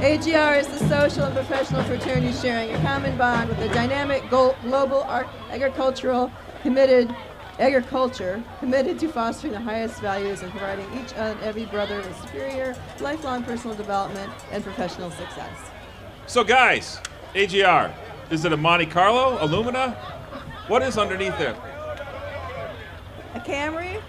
AGR is the social and professional fraternity sharing a common bond with a dynamic global agriculture committed to fostering the highest values and providing each and every brother with superior, lifelong personal development and professional success. So guys, AGR, is it a Monte Carlo, a Lumina? What is underneath it? A Camry?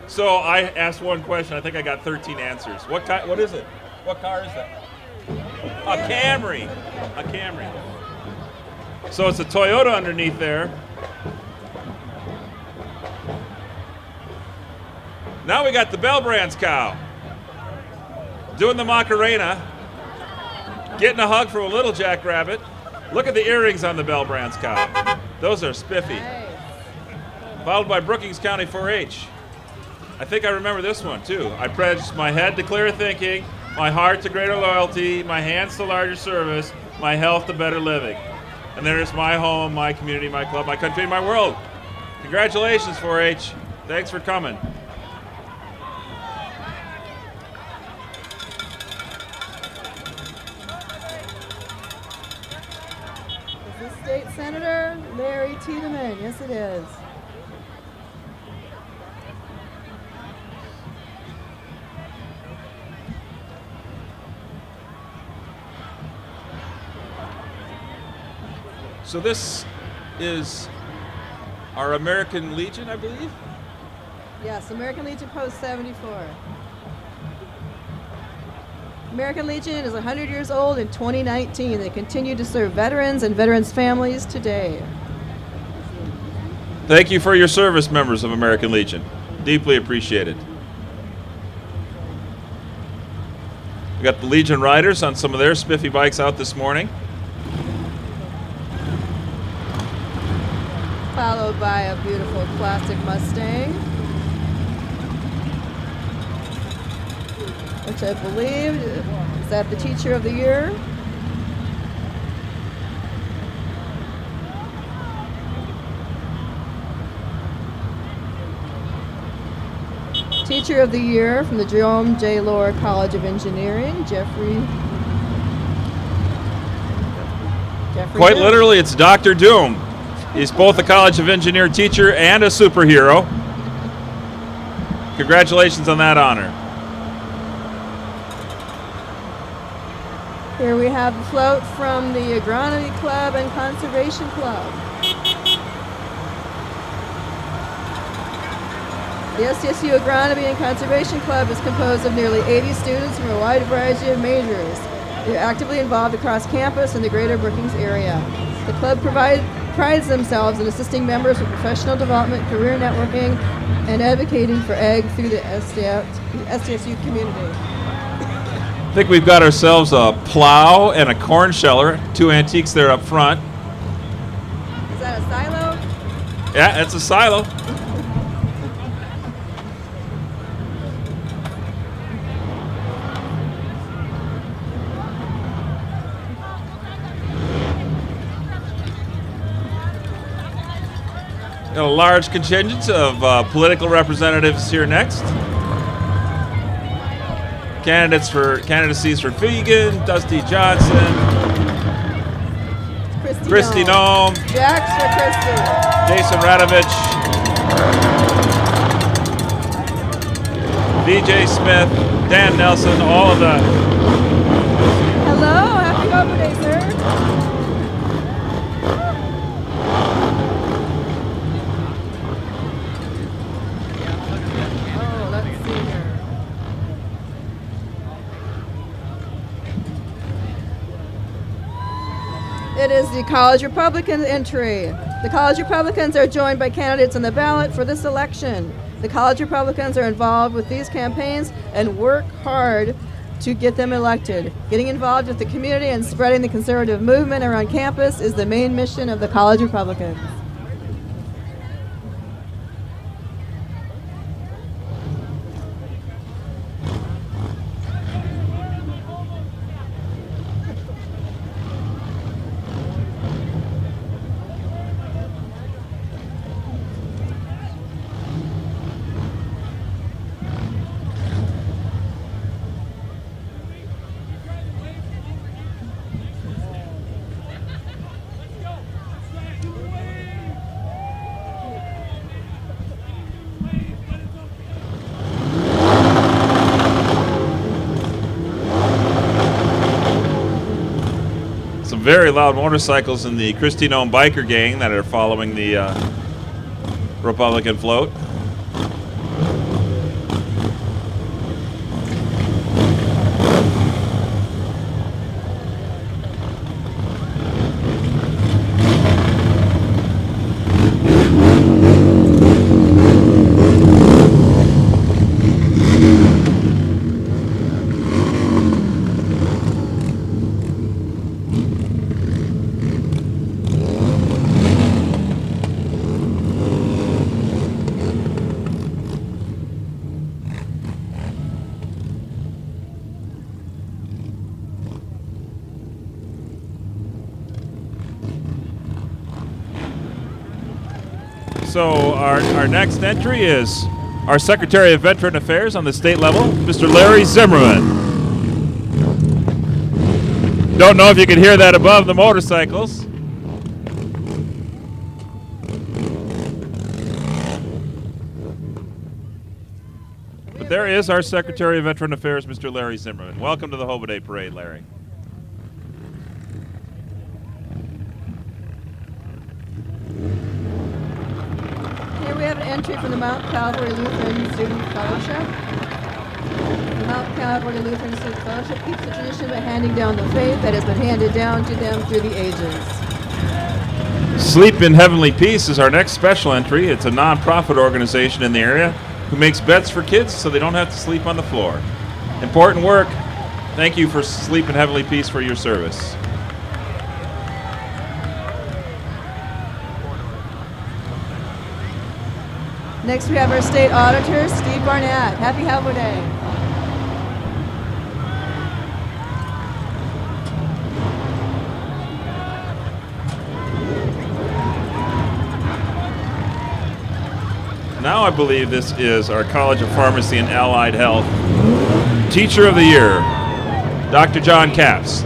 So I asked one question. I think I got 13 answers. What is it? What car is that? A Camry. A Camry. So it's a Toyota underneath there. Now we got the Bell Brands cow. Doing the Macarena. Getting a hug from a little jackrabbit. Look at the earrings on the Bell Brands cow. Those are spiffy. Nice. Followed by Brookings County 4-H. I think I remember this one too. I pledged my head to clearer thinking, my heart to greater loyalty, my hands to larger service, my health to better living. And there's my home, my community, my club, my country, my world. Congratulations, 4-H. Thanks for coming. Is this State Senator Larry Tiedemann? Yes, it is. So this is our American Legion, I believe? Yes, American Legion Post 74. American Legion is 100 years old in 2019. They continue to serve veterans and veterans' families today. Thank you for your service, members of American Legion. Deeply appreciated. We got the Legion riders on some of their spiffy bikes out this morning. Followed by a beautiful classic Mustang, which I believe is that the Teacher of the Year. Teacher of the Year from the Jerome J. Lohr College of Engineering, Jeffrey Quite Doom. literally, it's Dr. Doom. He's both a College of Engineer teacher and a superhero. Congratulations on that honor. Here we have the float from the Agronomy Club and Conservation Club. The SDSU Agronomy and Conservation Club is composed of nearly 80 students from a wide variety of majors. They are actively involved across campus in the greater Brookings area. The club prides themselves in assisting members with professional development, career networking, and advocating for ag through the SDSU community. I think we've got ourselves a plow and a corn sheller, two antiques there up front. Is that a silo? Yeah, it's a silo. Got a large contingent of political representatives here next. Candidacies for Fegan, Dusty Johnson, Christy Nome, Jax for Christy. Jason Radovich, VJ Smith, Dan Nelson, all of the... Hello, happy Hobo Day, sir. Oh, let's see here. It is the College Republican entry. The College Republicans are joined by candidates on the ballot for this election. The College Republicans are involved with these campaigns and work hard to get them elected. Getting involved with the community and spreading the conservative movement around campus is the main mission of the College Republicans. Very loud motorcycles in the Christy Nome biker gang that are following the Republican float. So our next entry is our Secretary of Veteran Affairs on the state level, Mr. Larry Zimmerman. Don't know if you can hear that above the motorcycles. But there is our Secretary of Veteran Affairs, Mr. Larry Zimmerman. Welcome to the Hobo Day Parade, Larry. an entry from the Mount Calvary Lutheran Student Fellowship. The Mount Calvary Lutheran Student Fellowship keeps the tradition by handing down the faith that has been handed down to them through the ages. Sleep in Heavenly Peace is our next special entry. It's a non-profit organization in the area who makes beds for kids so they don't have to sleep on the floor. Important work. Thank you for Sleep in Heavenly Peace for your service. Next we have our state auditor, Steve Barnett. Happy Hobo Day. Now I believe this is our College of Pharmacy and Allied Health Teacher of the Year, Dr. John Capps.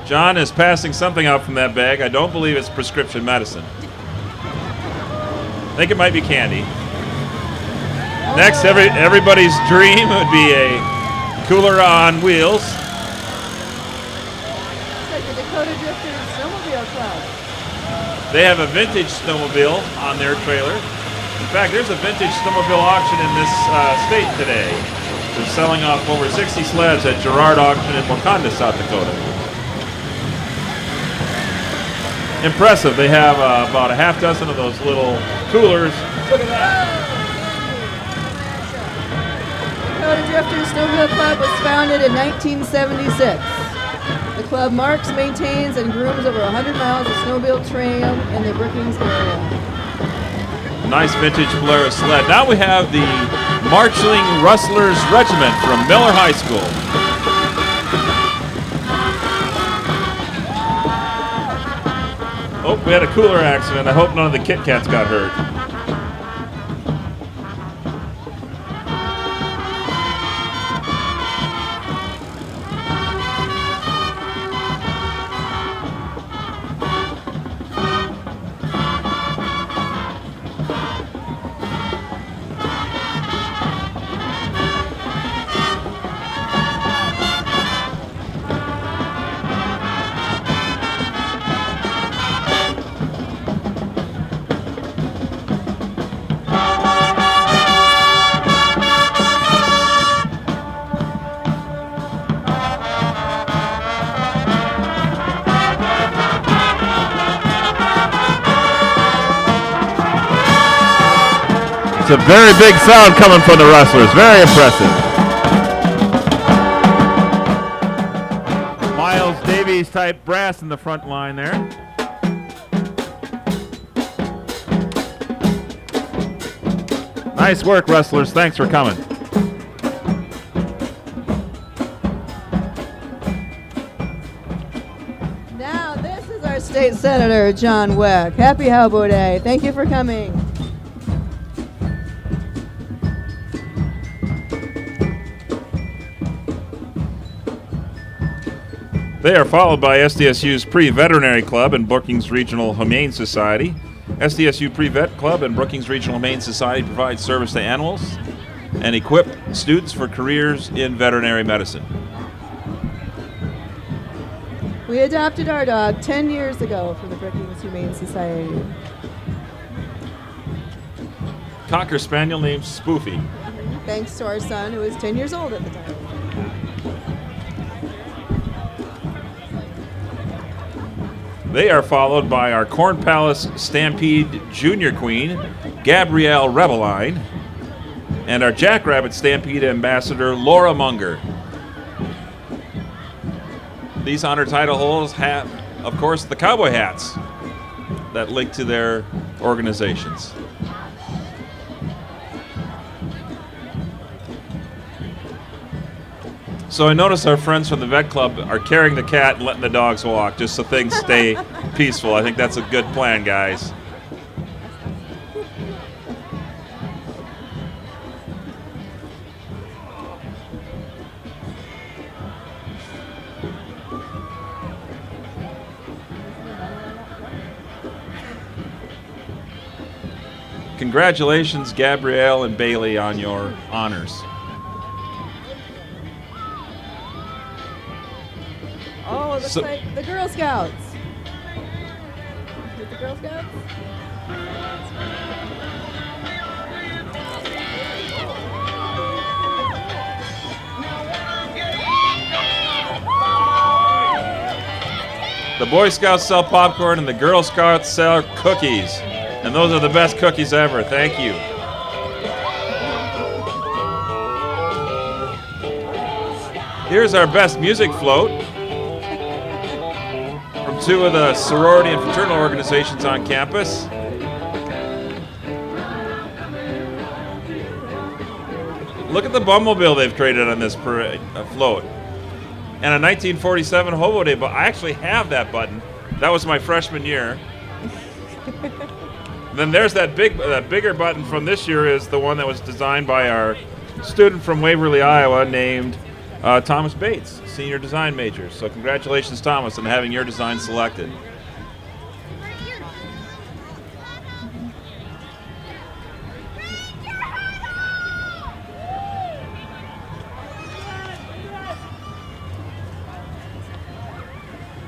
John is passing something out from that bag. I don't believe it's prescription medicine. I think it might be candy. Next, everybody's dream would be a cooler on wheels. It's like the Dakota Drifters Snowmobile Club. They have a vintage snowmobile on their trailer. In fact, there's a vintage snowmobile auction in this state today. They're selling off over 60 sleds at Girard Auction in Wakanda, South Dakota. Impressive. They have about a half dozen of those little coolers. Look at that. Dakota Drifters Snowmobile Club was founded in 1976. The club marks, maintains, and grooms over 100 miles of snowmobile trail in the Brookings area. Nice vintage Polaris sled. Now we have the Marching Rustlers Regiment from Miller High School. Oh, we had a cooler accident. I hope none of the Kit Kats got hurt. It's a very big sound coming from the Rustlers. Very impressive. Miles Davies type brass in the front line there. Nice work, Rustlers. Thanks for coming. Now this is our state senator, John Weck. Happy Hobo Day. Thank you for coming. They are followed by SDSU's Pre-Veterinary Club and Brookings Regional Humane Society. SDSU Pre-Vet Club and Brookings Regional Humane Society provide service to animals and equip students for careers in veterinary medicine. We adopted our dog 10 years ago from the Brookings Humane Society. Cocker Spaniel named Spoofy. Thanks to our son, who was 10 years old at the time. They are followed by our Corn Palace Stampede Junior Queen, Gabrielle Rebeline, and our Jackrabbit Stampede Ambassador, Laura Munger. These honor title holders have, of course, the cowboy hats that link to their organizations. So I notice our friends from the vet club are carrying the cat and letting the dogs walk just so things stay peaceful. I think that's a good plan, guys. Congratulations, Gabrielle and Bailey, on your honors. Oh, looks So- like the Girl Scouts. Is it the Girl Scouts? The Boy Scouts sell popcorn and the Girl Scouts sell cookies. And those are the best cookies ever. Thank you. Here's our best music float from two of the sorority and fraternal organizations on campus. Look at the bumblebee they've created on this float. And a 1947 Hobo Day, but I actually have that button. That was my freshman year. Then there's that bigger button from this year is the one that was designed by our student from Waverly, Iowa, named Thomas Bates, senior design major. So congratulations, Thomas, on having your design selected.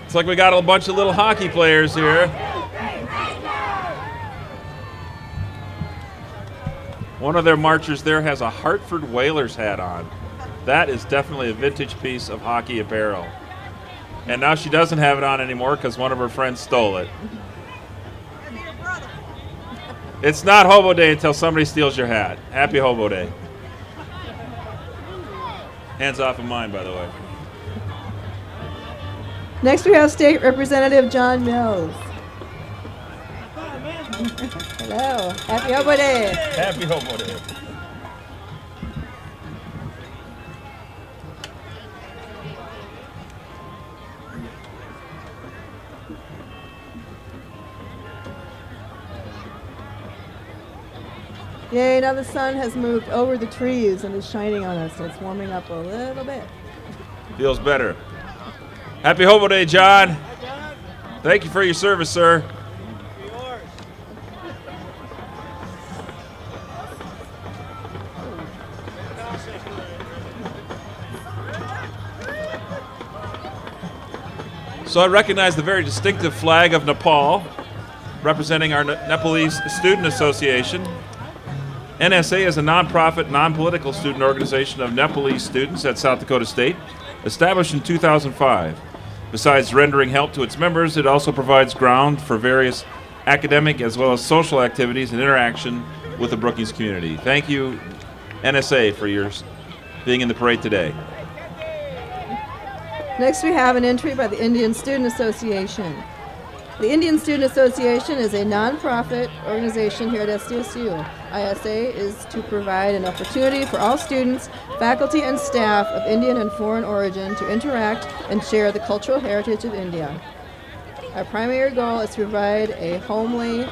It's like we got a bunch of little hockey players here. One of their marchers there has a Hartford Whalers hat on. That is definitely a vintage piece of hockey apparel. And now she doesn't have it on anymore because one of her friends stole it. It's not Hobo Day until somebody steals your hat. Happy Hobo Day. Hands off of mine, by the way. Next we have State Representative John Mills. Hello. Happy Hobo Day. Happy Hobo Day. Yay, now the sun has moved over the trees and is shining on us. It's warming up a little bit. Feels better. Happy Hobo Day, John. Thank you for your service, sir. So I recognize the very distinctive flag of Nepal, representing our Nepalese Student Association. NSA is a nonprofit, non-political student organization of Nepalese students at South Dakota State, established in 2005. Besides rendering help to its members, it also provides ground for various academic as well as social activities and interaction with the Brookings community. Thank you, NSA, for your being in the parade today. Next we have an entry by the Indian Student Association. The Indian Student Association is a non-profit organization here at SDSU. ISA is to provide an opportunity for all students, faculty, and staff of Indian and foreign origin to interact and share the cultural heritage of India. Our primary goal is to provide a homely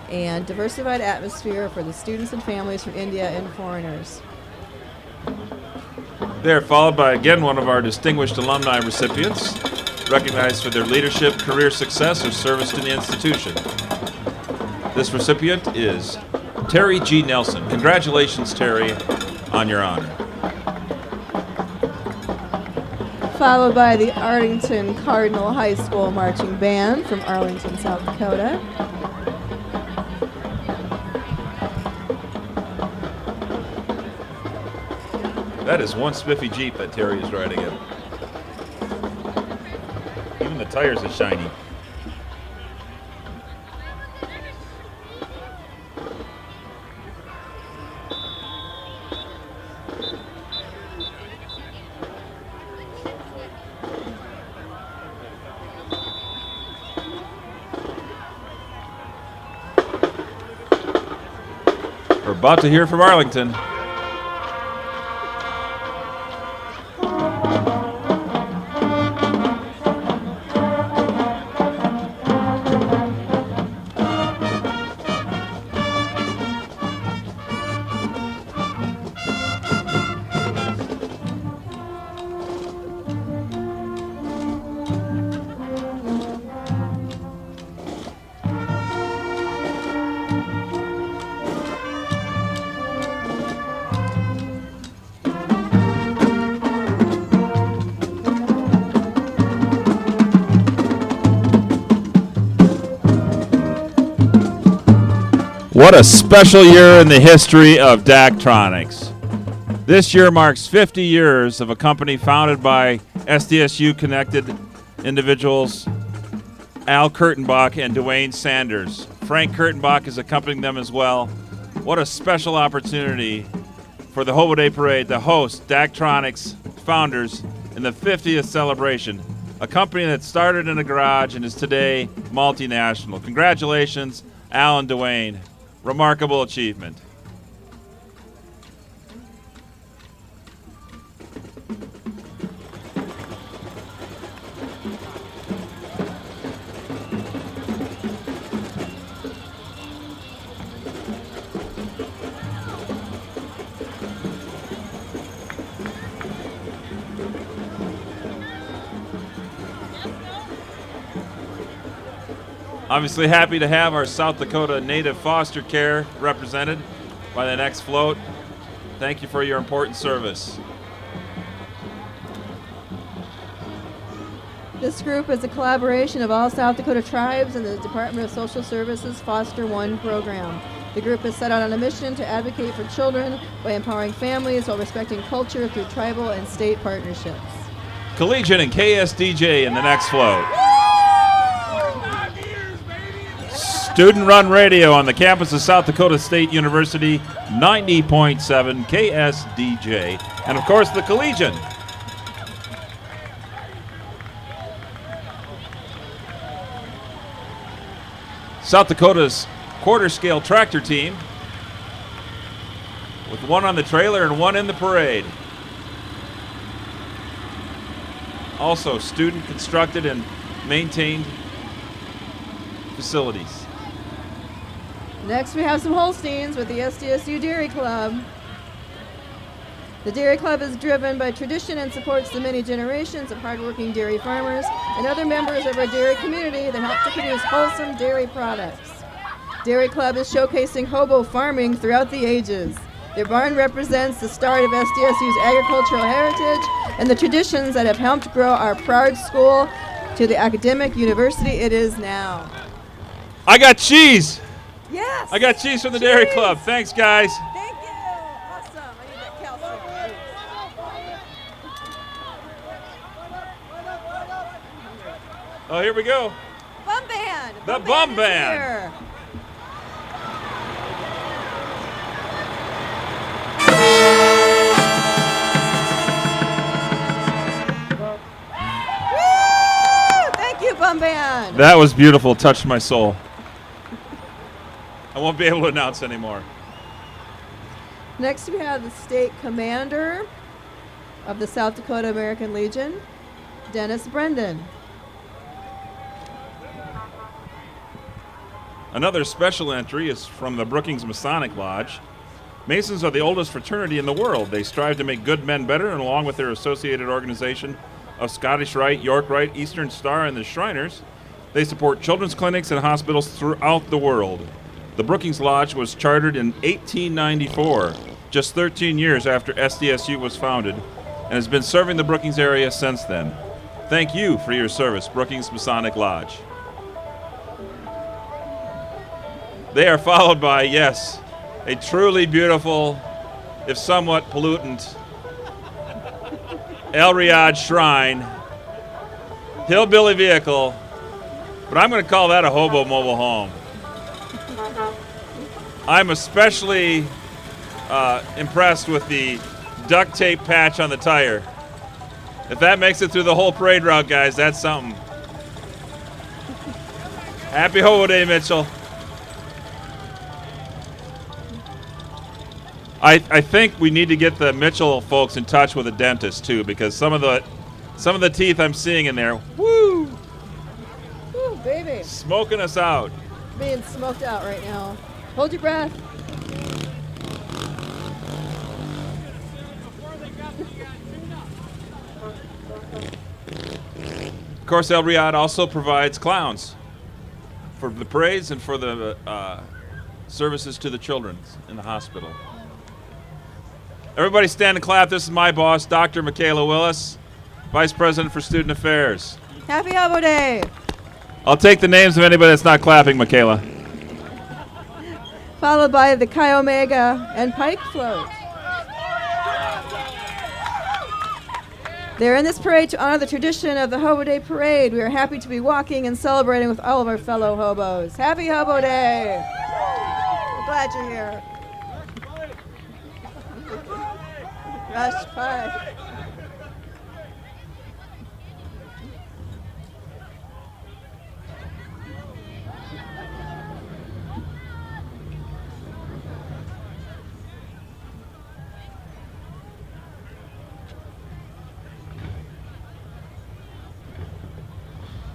and diversified atmosphere for the students and families from India and foreigners. They're followed by, again, one of our distinguished alumni recipients, recognized for their leadership, career success, or service to the institution. This recipient is Terry G. Nelson. Congratulations, Terry, on your honor. Followed by the Arlington Cardinal High School Marching Band from Arlington, South Dakota. That is one spiffy Jeep that Terry is riding in. Even the tires are shiny. We're about to hear from Arlington. What a special year in the history of Daktronics. This year marks 50 years of a company founded by SDSU-connected individuals Al Kurtenbach and Dwayne Sanders. Frank Kurtenbach is accompanying them as well. What a special opportunity for the Hobo Day Parade to host Daktronics founders in the 50th celebration, a company that started in a garage and is today multinational. Congratulations, Al and Dwayne. Remarkable achievement. Obviously happy to have our South Dakota Native Foster Care represented by the next float. Thank you for your important service. This group is a collaboration of all South Dakota tribes and the Department of Social Services Foster One program. The group is set out on a mission to advocate for children by empowering families while respecting culture through tribal and state partnerships. Collegiate and KSDJ in the next float. Student-run radio on the campus of South Dakota State University, 90.7 KSDJ, and of course the Collegian. South Dakota's quarter-scale tractor team, with one on the trailer and one in the parade. Also student-constructed and maintained facilities. Next, we have some Holsteins with the SDSU Dairy Club. The Dairy Club is driven by tradition and supports the many generations of hardworking dairy farmers and other members of our dairy community that help to produce wholesome dairy products. Dairy Club is showcasing hobo farming throughout the ages. Their barn represents the start of SDSU's agricultural heritage and the traditions that have helped grow our proud school to the academic university it is now. I got cheese! Yes! I got cheese from the Dairy Club. Thanks, guys. Thank you. Awesome. I need that calcium. Oh, here we go. Bum band. The bum is band. here. Woo! Thank you, bum band. That was beautiful. Touched my soul. I won't be able to announce anymore. Next, we have the state commander of the South Dakota American Legion, Dennis Brendan. Another special entry is from the Brookings Masonic Lodge. Masons are the oldest fraternity in the world. They strive to make good men better, and along with their associated organization of Scottish Rite, York Rite, Eastern Star, and the Shriners, they support children's clinics and hospitals throughout the world. The Brookings Lodge was chartered in 1894, just 13 years after SDSU was founded, and has been serving the Brookings area since then. Thank you for your service, Brookings Masonic Lodge. They are followed by, yes, a truly beautiful, if somewhat pollutant, El Riyadh Shrine, hillbilly vehicle, but I'm going to call that a hobo mobile home. I'm especially impressed with the duct tape patch on the tire. If that makes it through the whole parade route, guys, that's something. Happy Hobo Day, Mitchell. I think we need to get the Mitchell folks in touch with a dentist too, because some of the teeth I'm seeing in there, woo, Baby, smoking us out. being smoked out right now. Hold your breath. Of course, El Riyadh also provides clowns for the parades and for the services to the children in the hospital. Everybody stand and clap. This is my boss, Dr. Michaela Willis, Vice President for Student Affairs. Happy Hobo Day. I'll take the names of anybody that's not clapping, Michaela. followed by the Chi Omega and Pike float. They're in this parade to honor the tradition of the Hobo Day Parade. We are happy to be walking and celebrating with all of our fellow hobos. Happy Hobo Day! We're glad you're here. Rush Pike.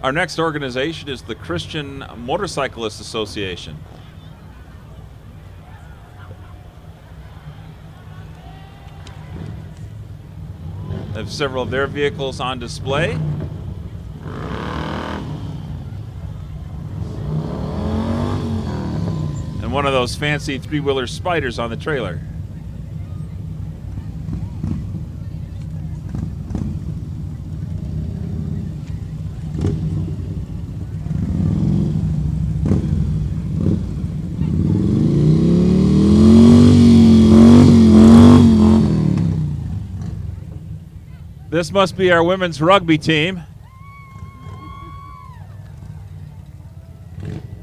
Our next organization is the Christian Motorcyclists Association. They have several of their vehicles on display. And one of those fancy three-wheeler spiders on the trailer. This must be our women's rugby team.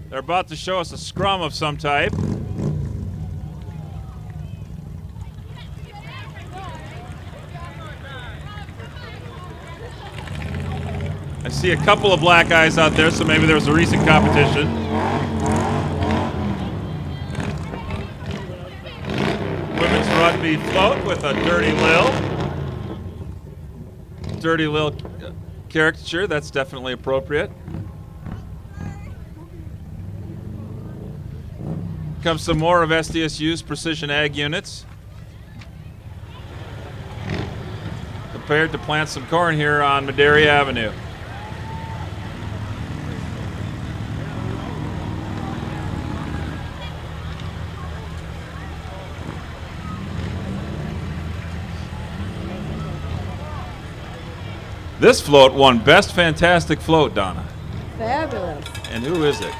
They're about to show us a scrum of some type. I see a couple of black eyes out there, so maybe there was a recent competition. Women's rugby float with a Dirty Lil caricature. That's definitely appropriate. Comes some more of SDSU's precision ag units. Prepared to plant some corn here on Madera Avenue. This float won Best Fantastic Float, Donna. Fabulous. And who is it?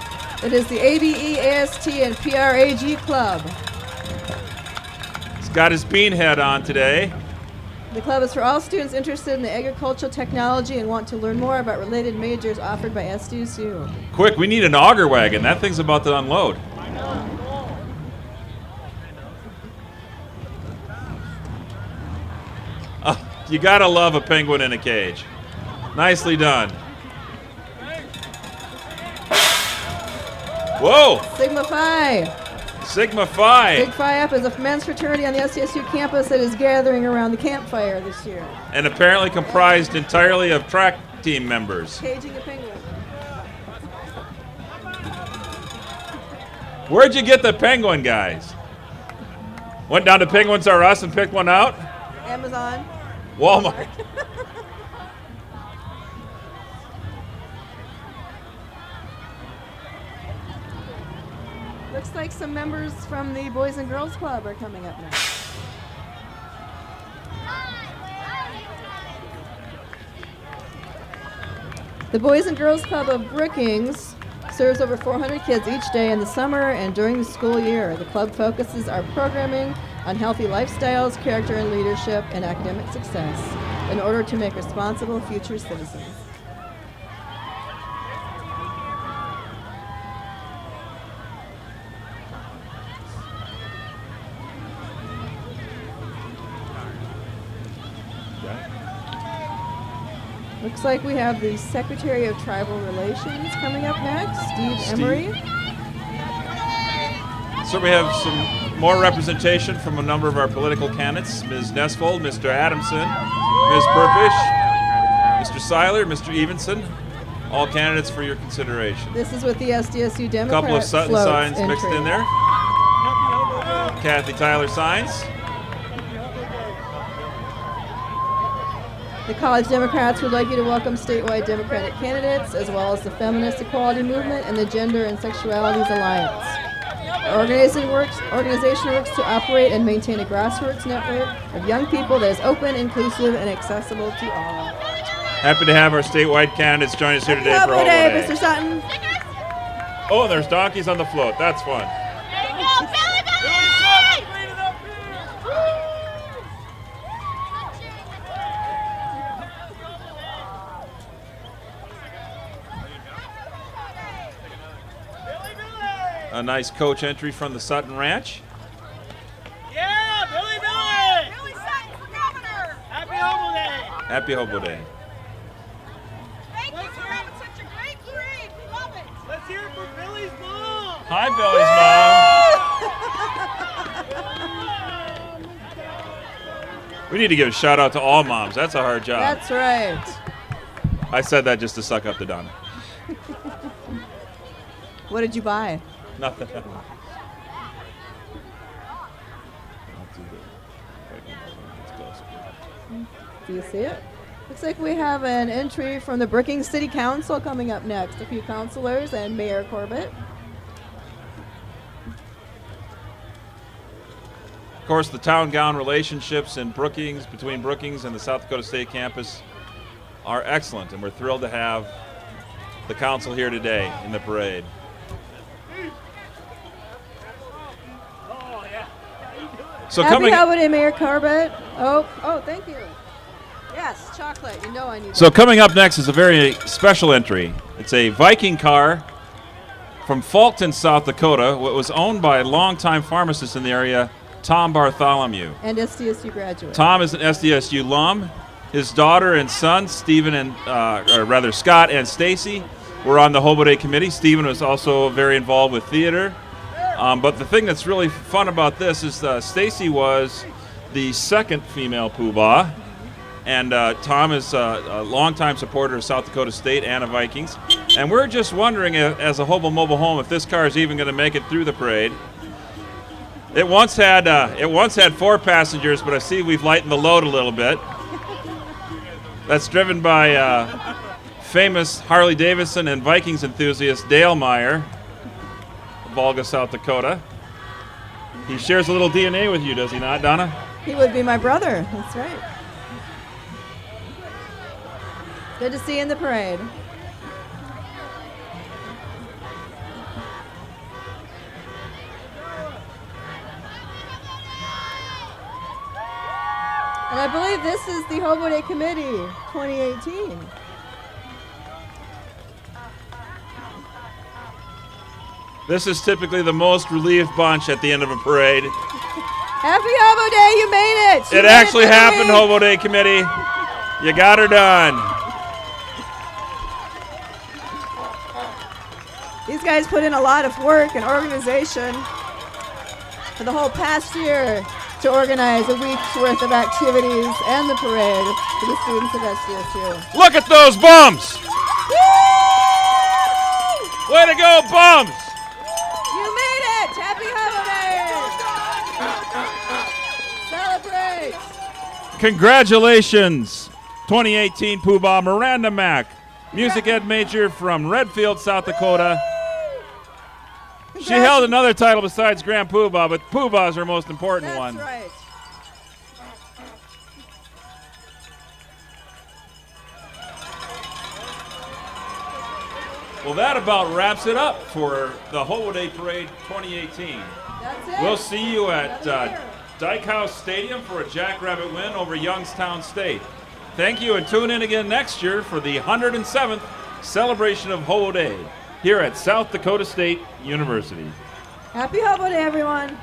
It is the ABE, AST, and PRAG Club. He's got his bean head on today. The club is for all students interested in the agricultural technology and want to learn more about related majors offered by SDSU. Quick, we need an auger wagon. That thing's about to unload. You gotta love a penguin in a cage. Nicely done. Whoa! Sigma Phi. Sigma Phi. Sig Phi Up is a men's fraternity on the SDSU campus that is gathering around the campfire this year. And apparently comprised entirely of track team members. Caging a penguin. Where'd you get the penguin, guys? Went down to Penguins R Us and picked one out? Amazon. Walmart. Looks like some members from the Boys and Girls Club are coming up next. The Boys and Girls Club of Brookings serves over 400 kids each day in the summer and during the school year. The club focuses our programming on healthy lifestyles, character and leadership, and academic success in order to make responsible future citizens. Looks like we have the Secretary of Tribal Relations coming up next, Steve Emery. So we have some more representation from a number of our political candidates. Ms. Nesfold, Mr. Adamson, Ms. Purpish, Mr. Seiler, Mr. Evenson. All candidates for your consideration. This is with the SDSU A Democrat couple of Sutton floats signs mixed entry. in there. Kathy Tyler signs. The College Democrats would like you to welcome statewide Democratic candidates, as well as the Feminist Equality Movement and the Gender and Sexualities Alliance. Our organization works to operate and maintain a grassroots network of young people that is open, inclusive, and accessible to all. Happy to have our statewide candidates join us here today for Hobo Hobo Day, Day. Mr. Sutton. Oh, and there's donkeys on the float. That's fun. There you go, a nice coach entry from the Sutton Ranch. Yeah, Billy Billy! Billy Sutton for governor! Happy Hobo Day! Happy Hobo Day. Thank you for having such a great parade. We love it. Let's hear it for Billy's mom! Hi, Billy's mom. We need to give a shout out to all moms. That's a hard job. That's right. I said that just to suck up to Donna. What did you buy? Nothing. Do you see it? Looks like we have an entry from the Brookings City Council coming up next. A few councilors and Mayor Corbett. Of course, the town-gown relationships in Brookings, between Brookings and the South Dakota State campus, are excellent, and we're thrilled to have the council here today in the parade. Oh, yeah. How you doing? So Happy holiday, Mayor Corbett. Oh, thank you. Yes, chocolate. You know I need So that. coming up next is a very special entry. It's a Viking car from Fulton, South Dakota, what was owned by a longtime pharmacist in the area, Tom Bartholomew. And SDSU graduate. Tom is an SDSU alum. His daughter and son, Stephen and, or rather Scott and Stacy, were on the Hobo Day committee. Stephen was also very involved with theater. But the thing that's really fun about this is Stacy was the second female Poobah, and Tom is a longtime supporter of South Dakota State and of Vikings. And we're just wondering, as a Hobo Mobile Home, if this car is even going to make it through the parade. It once had 4 passengers, but I see we've lightened the load a little bit. That's driven by famous Harley Davidson and Vikings enthusiast Dale Meyer, Volga, South Dakota. He shares a little DNA with you, does he not, Donna? He would be my brother. That's right. Good to see you in the parade. And I believe this is the Hobo Day Committee 2018. This is typically the most relieved bunch at the end of a parade. Happy Hobo Day, you made it! You It made actually through the happened, week. Hobo Day Committee. You got her done. These guys put in a lot of work and organization for the whole past year to organize a week's worth of activities and the parade for the students of SDSU. Look at those bums! Way to go, bums! You made it! Happy holidays! Celebrate! Congratulations, 2018 Poobah Miranda Mack, music ed major from Redfield, South Dakota. She held another title besides Grand Poobah, but Poobah is her most important That's one. right. Well, that about wraps it up for the Hobo Day Parade 2018. That's it. We'll see you at Another year. Dyke House Stadium for a Jackrabbit win over Youngstown State. Thank you, and tune in again next year for the 107th celebration of Hobo Day here at South Dakota State University. Happy Hobo Day, everyone.